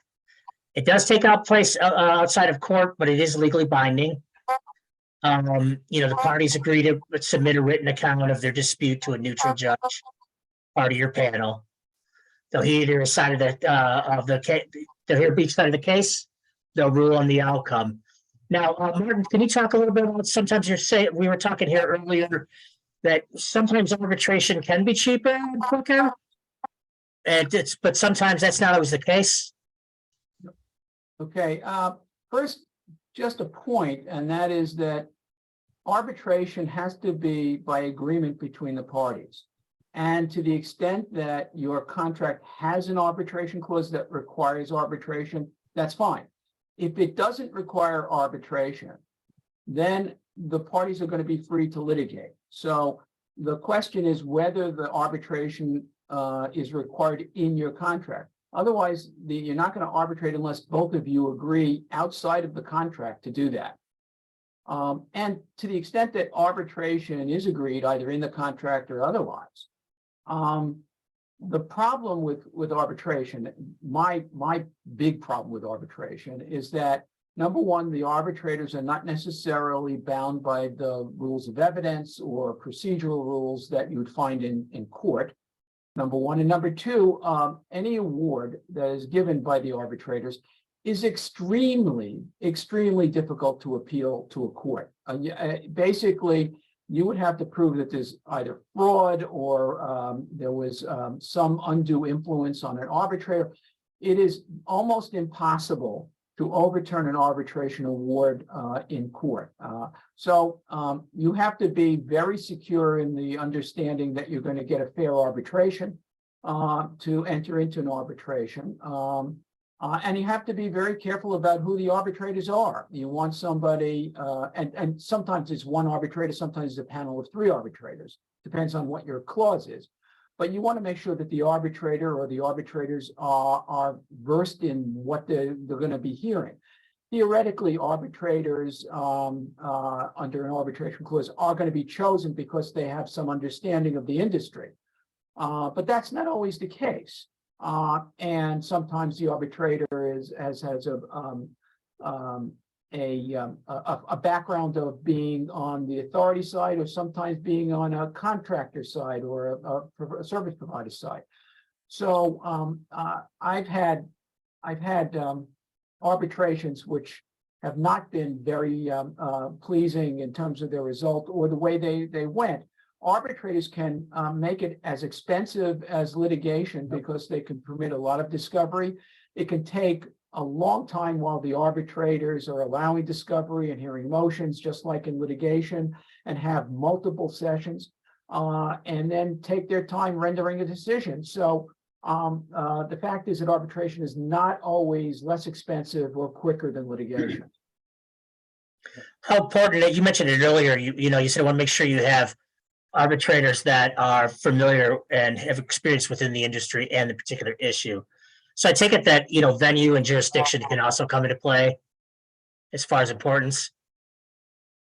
It does take place outside of court, but it is legally binding. The parties agree to submit a written account of their dispute to a neutral judge, part of your panel. They'll hear either side of the case. They'll hear each side of the case. They'll rule on the outcome. Now, Martin, can you talk a little bit about, sometimes we were talking here earlier that sometimes arbitration can be cheaper and quicker, but sometimes that's not always the case. Okay, first, just a point, and that is that arbitration has to be by agreement between the parties. And to the extent that your contract has an arbitration clause that requires arbitration, that's fine. If it doesn't require arbitration, then the parties are going to be free to litigate. So the question is whether the arbitration is required in your contract. Otherwise, you're not going to arbitrate unless both of you agree outside of the contract to do that. And to the extent that arbitration is agreed either in the contract or otherwise, the problem with arbitration, my big problem with arbitration is that Number one, the arbitrators are not necessarily bound by the rules of evidence or procedural rules that you would find in court. Number one. And number two, any award that is given by the arbitrators is extremely difficult to appeal to a court. Basically, you would have to prove that there's either fraud or there was some undue influence on an arbitrator. It is almost impossible to overturn an arbitration award in court. So you have to be very secure in the understanding that you're going to get a fair arbitration to enter into an arbitration. And you have to be very careful about who the arbitrators are. You want somebody, and sometimes it's one arbitrator, sometimes it's a panel of 3 arbitrators, depends on what your clause is. But you want to make sure that the arbitrator or the arbitrators are versed in what they're going to be hearing. Theoretically, arbitrators under an arbitration clause are going to be chosen because they have some understanding of the industry. But that's not always the case. And sometimes the arbitrator has a background of being on the authority side, or sometimes being on a contractor side or a service provider side. So I've had arbitrations which have not been very pleasing in terms of their result or the way they went. Arbitrators can make it as expensive as litigation because they can permit a lot of discovery. It can take a long time while the arbitrators are allowing discovery and hearing motions, just like in litigation, and have multiple sessions, and then take their time rendering a decision. So the fact is that arbitration is not always less expensive or quicker than litigation. How important, you mentioned it earlier, you said, I want to make sure you have arbitrators that are familiar and have experience within the industry and the particular issue. So I take it that, venue and jurisdiction can also come into play as far as importance.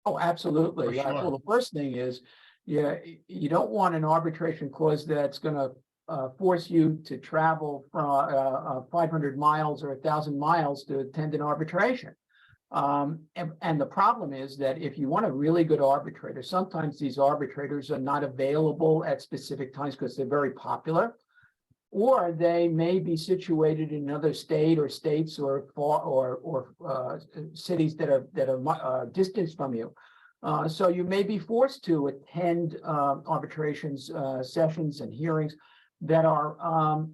Oh, absolutely. For sure. Well, the first thing is, you don't want an arbitration clause that's going to force you to travel from 500 miles or 1,000 miles to attend an arbitration. And the problem is that if you want a really good arbitrator, sometimes these arbitrators are not available at specific times because they're very popular, or they may be situated in another state or states or cities that are distant from you. So you may be forced to attend arbitrations sessions and hearings that are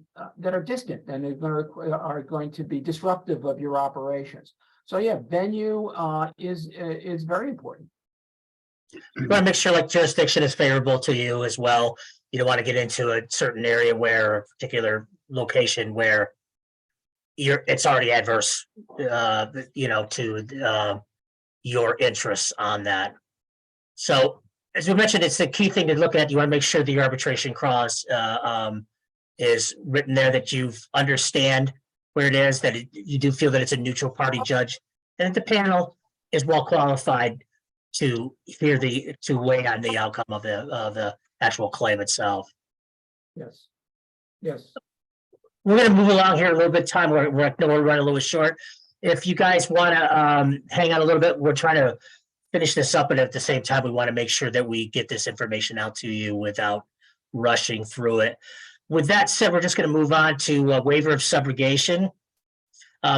distant and are going to be disruptive of your operations. So yeah, venue is very important. You want to make sure jurisdiction is favorable to you as well. You don't want to get into a certain area or a particular location where it's already adverse, to your interests on that. So as we mentioned, it's the key thing to look at. You want to make sure the arbitration clause is written there, that you understand where it is, that you do feel that it's a neutral party judge, and that the panel is well qualified to weigh on the outcome of the actual claim itself. Yes. Yes. We're going to move along here a little bit. We're running a little short. If you guys want to hang on a little bit, we're trying to finish this up, and at the same time, we want to make sure that we get this information out to you without rushing through it. With that said, we're just going to move on to a waiver of subrogation.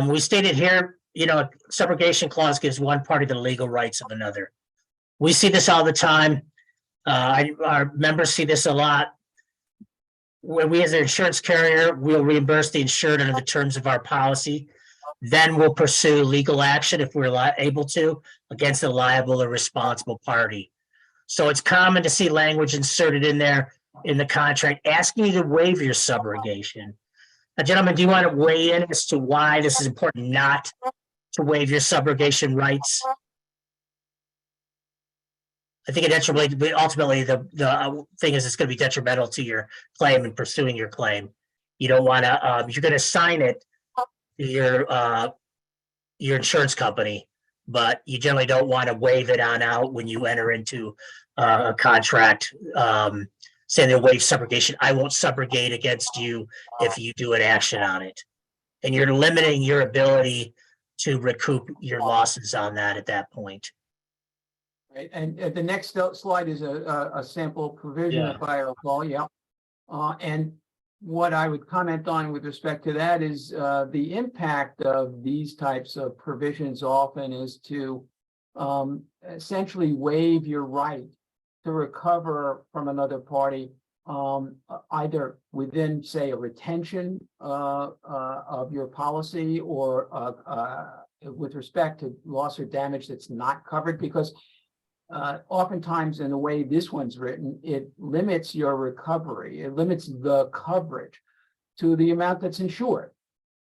We stated here, a subrogation clause gives one party the legal rights of another. We see this all the time. Our members see this a lot. When we, as an insurance carrier, we'll reimburse the insured under the terms of our policy. Then we'll pursue legal action if we're able to against the liable or responsible party. So it's common to see language inserted in there in the contract asking you to waive your subrogation. Now, gentlemen, do you want to weigh in as to why this is important not to waive your subrogation rights? I think ultimately the thing is it's going to be detrimental to your claim and pursuing your claim. You don't want to, you're going to sign it to your insurance company, but you generally don't want to waive it on out when you enter into a contract, saying they'll waive subrogation. I won't subrogate against you if you do an action on it. And you're limiting your ability to recoup your losses on that at that point. Right, and the next slide is a sample provision, Yeah. if I recall, yeah. And what I would comment on with respect to that is the impact of these types of provisions often is to essentially waive your right to recover from another party, either within, say, a retention of your policy, or with respect to loss or damage that's not covered, because oftentimes in the way this one's written, it limits your recovery. It limits the coverage to the amount that's insured.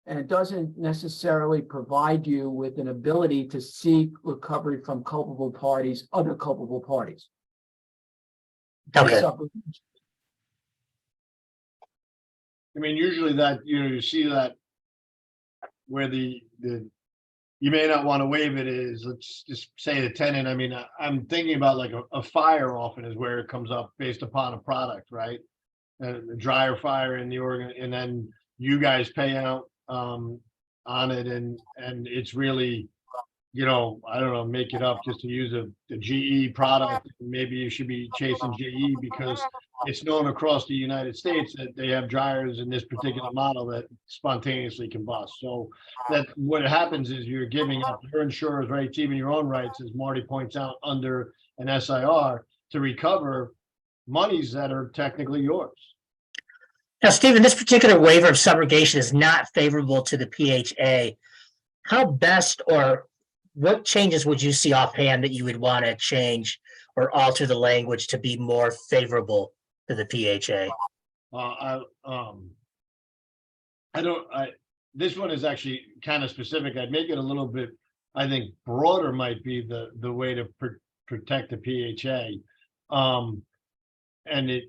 And it doesn't necessarily provide you with an ability to seek recovery from culpable parties, other culpable parties. Okay. I mean, usually that, you see that where the you may not want to waive it is, let's just say the tenant. I mean, I'm thinking about like a fire often is where it comes up based upon a product, right? A dryer fire in the organ, and then you guys pay out on it, and it's really, I don't know, make it up just to use the GE product. Maybe you should be chasing GE because it's known across the United States that they have dryers in this particular model that spontaneously combust. So that what happens is you're giving up your insurer's rights, even your own rights, as Marty points out, under an SIR to recover monies that are technically yours. Now, Stephen, this particular waiver of subrogation is not favorable to the PHA. How best, or what changes would you see offhand that you would want to change or alter the language to be more favorable to the PHA? This one is actually kind of specific. I'd make it a little bit, I think broader might be the way to protect the PHA. And it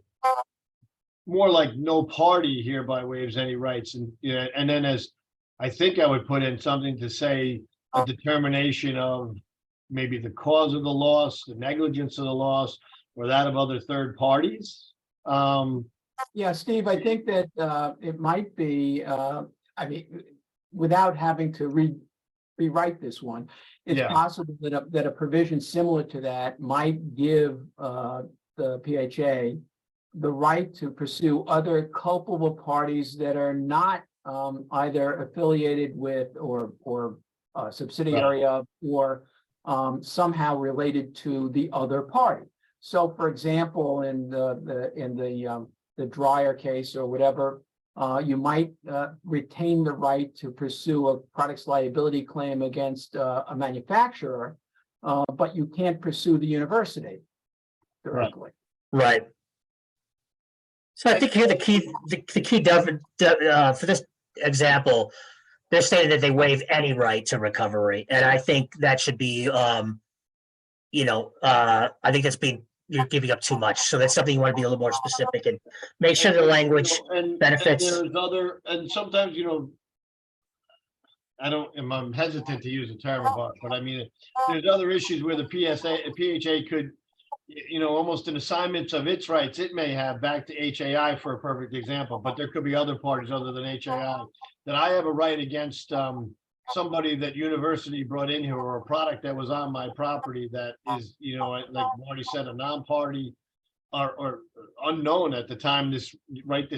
more like no party hereby waives any rights. And then as I think I would put in something to say a determination of maybe the cause of the loss, the negligence of the loss, or that of other third parties. Yeah, Steve, I think that it might be, I mean, without having to rewrite this one, it's possible that a provision similar to that might give the PHA the right to pursue other culpable parties that are not either affiliated with or subsidiary of, or somehow related to the other party. So, for example, in the dryer case or whatever, you might retain the right to pursue a products liability claim against a manufacturer, but you can't pursue the university directly. Right. So I think here the key for this example, they're saying that they waive any right to recovery, and I think that should be, I think you're giving up too much. So that's something you want to be a little more specific and make sure the language benefits. And sometimes, I'm hesitant to use the term, but I mean, there's other issues where the PHA could, almost an assignment of its rights it may have back to HAI, for a perfect example, but there could be other parties other than HAI that I have a right against somebody that university brought in here, or a product that was on my property that is, like Marty said, a non-party or unknown at the time this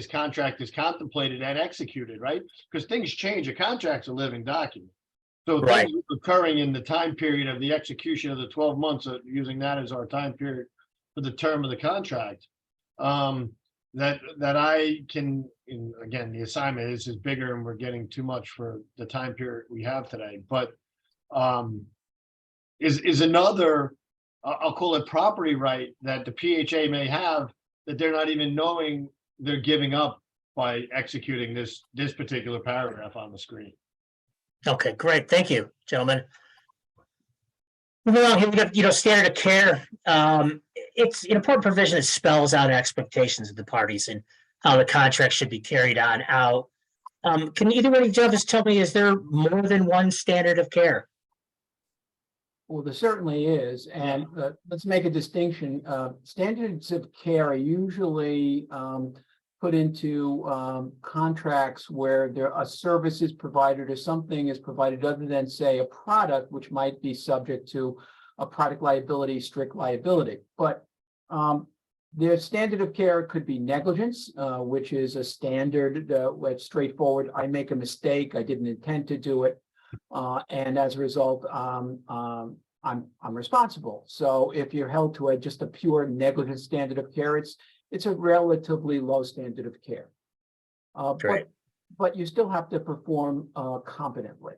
contract is contemplated and executed, right? Because things change. A contract's a living document. So things occurring in the time period of the execution of the 12 months, using that as our time period for the term of the contract, that I can, again, the assignment is bigger and we're getting too much for the time period we have today, but is another, I'll call it property right, that the PHA may have that they're not even knowing they're giving up by executing this particular paragraph on the screen. Okay, great. Thank you, gentlemen. Moving along here, we got, standard of care. It's an important provision that spells out expectations of the parties and how the contract should be carried on out. Can either one of you just tell me, is there more than one standard of care? Well, there certainly is, and let's make a distinction. Standards of care are usually put into contracts where a service is provided or something is provided other than, say, a product, which might be subject to a product liability, strict liability. But their standard of care could be negligence, which is a standard, it's straightforward. I make a mistake, I didn't intend to do it, and as a result, I'm responsible. So if you're held to just a pure negligence standard of care, it's a relatively low standard of care. But you still have to perform competently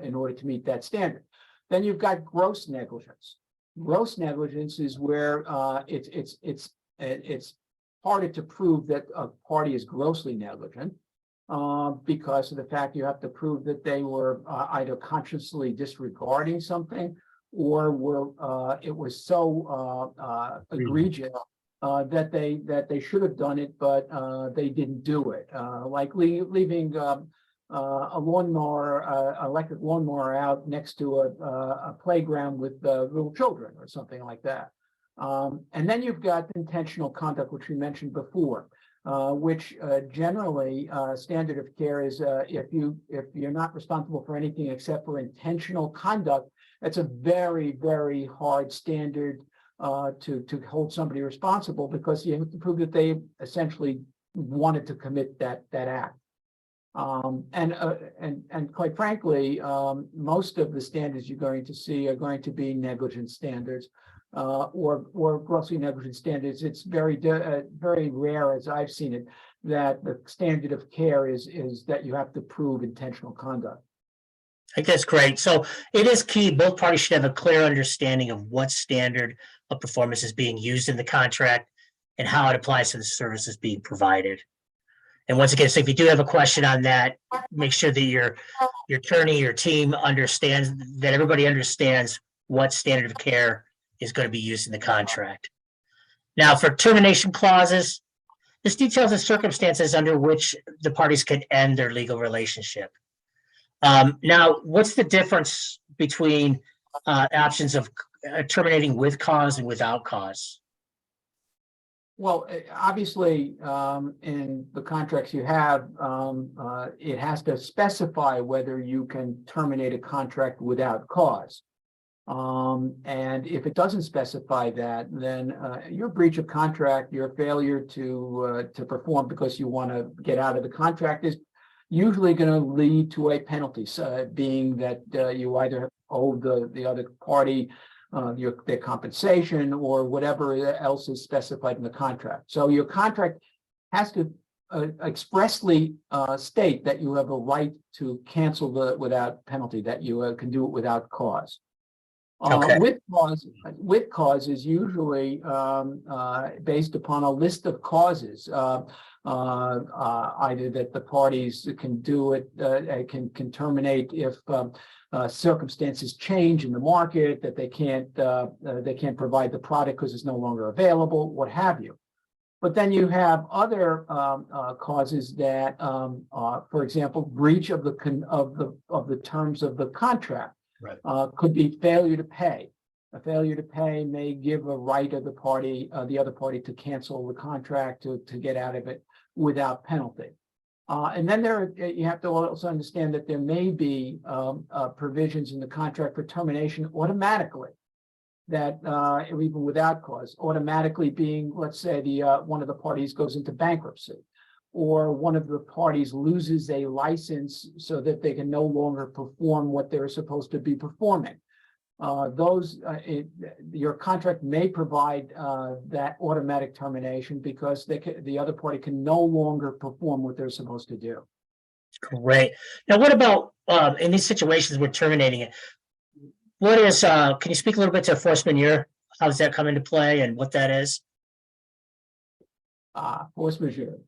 in order to meet that standard. Then you've got gross negligence. Gross negligence is where it's harder to prove that a party is grossly negligent because of the fact you have to prove that they were either consciously disregarding something or it was so egregious that they should have done it, but they didn't do it. Like leaving a lawnmower, electric lawnmower out next to a playground with little children or something like that. And then you've got intentional conduct, which we mentioned before, which generally standard of care is if you're not responsible for anything except for intentional conduct, that's a very, very hard standard to hold somebody responsible, because you have to prove that they essentially wanted to commit that act. And quite frankly, most of the standards you're going to see are going to be negligence standards or grossly negligent standards. It's very rare, as I've seen it, that the standard of care is that you have to prove intentional conduct. I think that's great. So it is key. Both parties should have a clear understanding of what standard of performance is being used in the contract and how it applies to the services being provided. And once again, so if you do have a question on that, make sure that your attorney, your team understands, that everybody understands what standard of care is going to be used in the contract. Now, for termination clauses, this details the circumstances under which the parties can end their legal relationship. Now, what's the difference between options of terminating with cause and without cause? Well, obviously, in the contracts you have, it has to specify whether you can terminate a contract without cause. And if it doesn't specify that, then your breach of contract, your failure to perform because you want to get out of the contract is usually going to lead to a penalty, being that you either owe the other party their compensation or whatever else is specified in the contract. So your contract has to expressly state that you have a right to cancel without penalty, that you can do it without cause. Okay. With cause is usually based upon a list of causes, either that the parties can do it, can terminate if circumstances change in the market, that they can't provide the product because it's no longer available, what have you. But then you have other causes that, for example, breach of the terms of the contract. Right. Could be failure to pay. A failure to pay may give a right of the other party to cancel the contract, to get out of it without penalty. And then you have to also understand that there may be provisions in the contract for termination automatically, that even without cause, automatically being, let's say, one of the parties goes into bankruptcy, or one of the parties loses a license so that they can no longer perform what they're supposed to be performing. Your contract may provide that automatic termination because the other party can no longer perform what they're supposed to do. Great. Now, what about in these situations we're terminating it? What is, can you speak a little bit to force majeure? How does that come into play and what that is? Force majeure.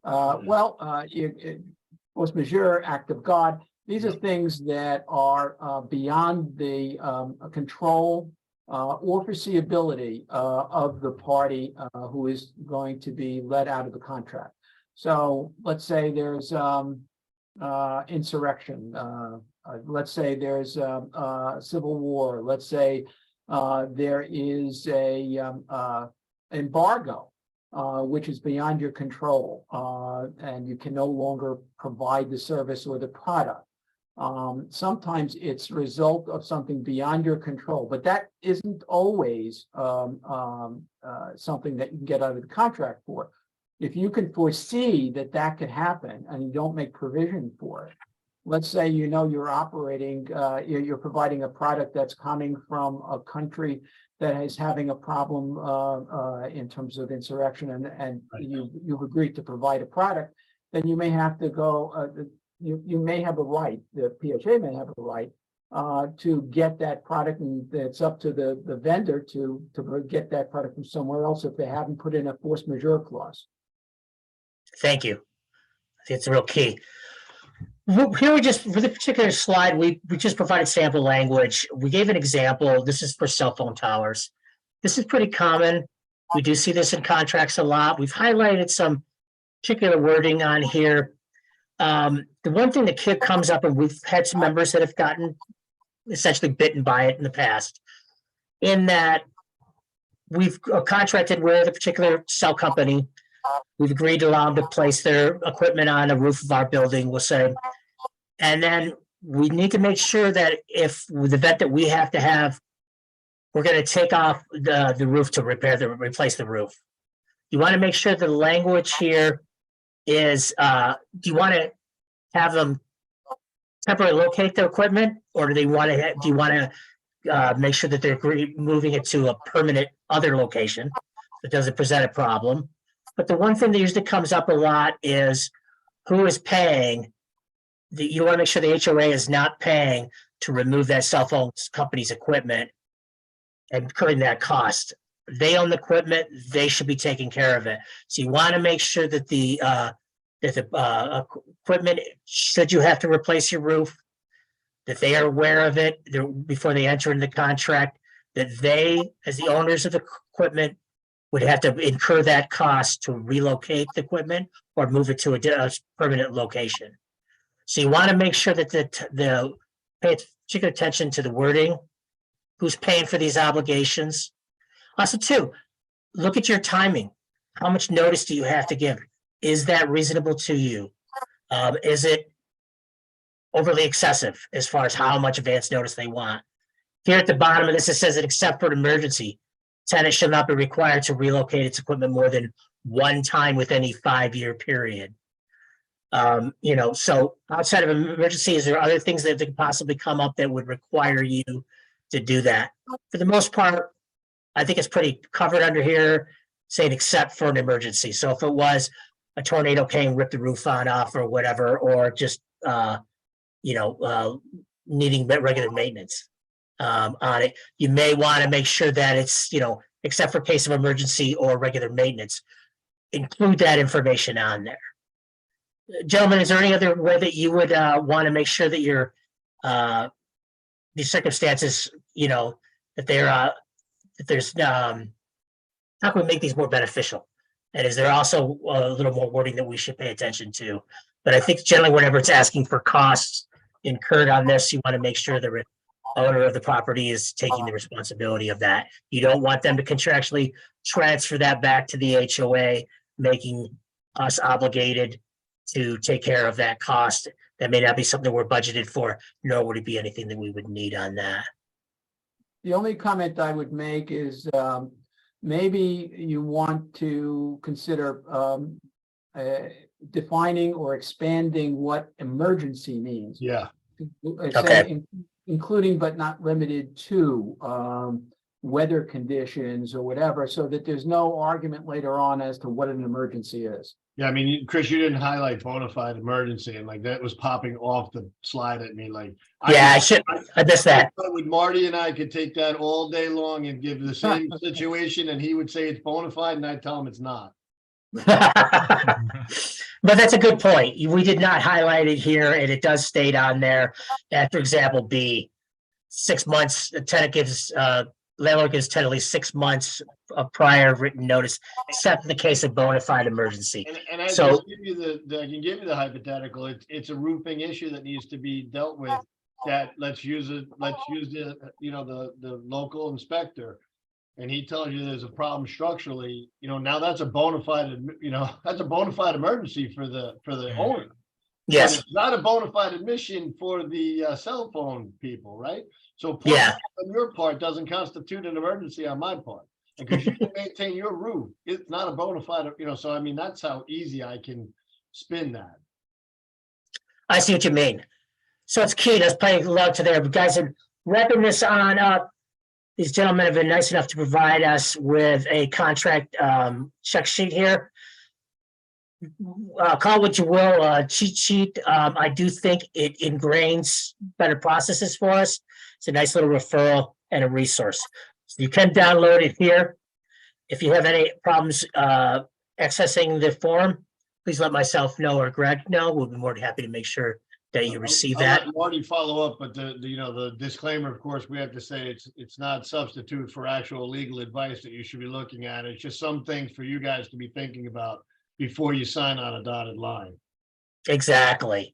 Force majeure, act of God. These are things that are beyond the control or foreseeability of the party who is going to be let out of the contract. So let's say there's insurrection. Let's say there's civil war. Let's say there is a embargo which is beyond your control, and you can no longer provide the service or the product. Sometimes it's a result of something beyond your control, but that isn't always something that you can get out of the contract for. If you can foresee that that could happen and you don't make provision for it, let's say you know you're operating, you're providing a product that's coming from a country that is having a problem in terms of insurrection, and you've agreed to provide a product, then you may have to go. You may have a right. The PHA may have a right to get that product, and it's up to the vendor to get that product from somewhere else if they haven't put in a force majeure clause. Thank you. I think it's a real key. Here we just, for the particular slide, we just provided sample language. We gave an example. This is for cell phone towers. This is pretty common. We do see this in contracts a lot. We've highlighted some particular wording on here. The one thing that comes up, and we've had some members that have gotten essentially bitten by it in the past, in that we've contracted with a particular cell company. We've agreed to allow them to place their equipment on the roof of our building, we'll say. And then we need to make sure that if with the event that we have to have, we're going to take off the roof to replace the roof. You want to make sure the language here is, do you want to have them temporarily locate their equipment, or do you want to make sure that they're moving it to a permanent other location that doesn't present a problem? But the one thing that usually comes up a lot is who is paying. You want to make sure the HOA is not paying to remove that cell phone company's equipment and incurring that cost. They own the equipment; they should be taking care of it. So you want to make sure that the equipment, should you have to replace your roof, that they are aware of it before they enter into the contract. That they, as the owners of the equipment, would have to incur that cost to relocate the equipment or move it to a permanent location. So you want to make sure that the pay particular attention to the wording, who's paying for these obligations. Also, too, look at your timing. How much notice do you have to give? Is that reasonable to you? Is it overly excessive as far as how much advance notice they want? Here at the bottom of this, it says that except for an emergency, tenant shall not be required to relocate its equipment more than one time within a 5-year period. So outside of emergency, is there other things that could possibly come up that would require you to do that? For the most part, I think it's pretty covered under here, saying except for an emergency. So if it was a tornado came, ripped the roof off or whatever, or just, needing regular maintenance on it, you may want to make sure that it's, except for case of emergency or regular maintenance, include that information on there. Gentlemen, is there any other way that you would want to make sure that your these circumstances, that they're that there's how can we make these more beneficial? And is there also a little more wording that we should pay attention to? But I think generally, whenever it's asking for costs incurred on this, you want to make sure the owner of the property is taking the responsibility of that. You don't want them to contractually transfer that back to the HOA, making us obligated to take care of that cost. That may not be something we're budgeted for, nor would it be anything that we would need on that. The only comment I would make is maybe you want to consider defining or expanding what emergency means. Yeah. Okay. Including but not limited to weather conditions or whatever, so that there's no argument later on as to what an emergency is. Yeah, I mean, Chris, you didn't highlight bona fide emergency, and like that was popping off the slide at me. Like, I missed that. With Marty and I could take that all day long and give the same situation, and he would say it's bona fide, and I'd tell him it's not. But that's a good point. We did not highlight it here, and it does state on there. For example, B, 6 months. The tenant gives landlord gives tenant at least 6 months of prior written notice, except in the case of bona fide emergency. And I So- can give you the hypothetical. It's a roofing issue that needs to be dealt with. That let's use the local inspector. and he tells you there's a problem structurally, now that's a bona fide, that's a bona fide emergency for the owner. But Yes, it's not a bona fide admission for the cell phone people, right? So poor Yeah. on your part doesn't constitute an emergency on my part. Because you can maintain your roof, it's not a bona fide, so I mean, that's how easy I can spin that. I see what you mean. So it's key. Let's play along to there. But guys, in wrapping this on up, these gentlemen have been nice enough to provide us with a contract check sheet here. Call what you will, cheat sheet. I do think it ingrains better processes for us. It's a nice little referral and a resource. So you can download it here. If you have any problems accessing the form, please let myself know or Greg know. We'll be more than happy to make sure that you receive I'll that. let Marty follow up, but the disclaimer, of course, we have to say it's not substitute for actual legal advice that you should be looking at. It's just some things for you guys to be thinking about before you sign on a dotted line. Exactly.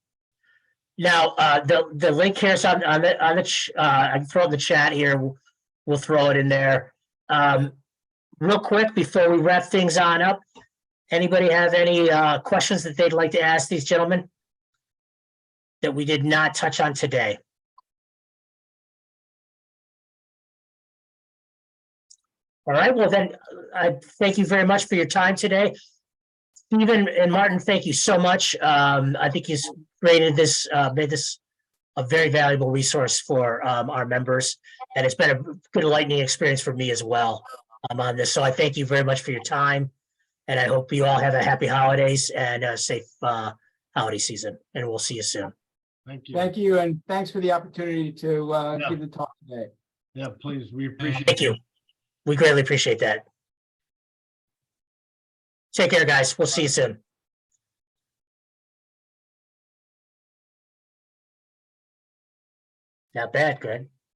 Now, the link here is on the I can throw it in the chat here. We'll throw it in there. Real quick before we wrap things on up, anybody have any questions that they'd like to ask these gentlemen that we did not touch on today? All right, well then, I thank you very much for your time today. Stephen and Martin, thank you so much. I think you've made this a very valuable resource for our members, and it's been a good enlightening experience for me as well on this. So I thank you very much for your time, and I hope you all have a happy holidays and a safe holiday season, and we'll see you soon. Thank you. Thank you, and thanks for the opportunity to Yeah. give the talk today. Yeah, please, we appreciate Thank you. We greatly appreciate that. Take care, guys. We'll see you soon. Not bad, Greg.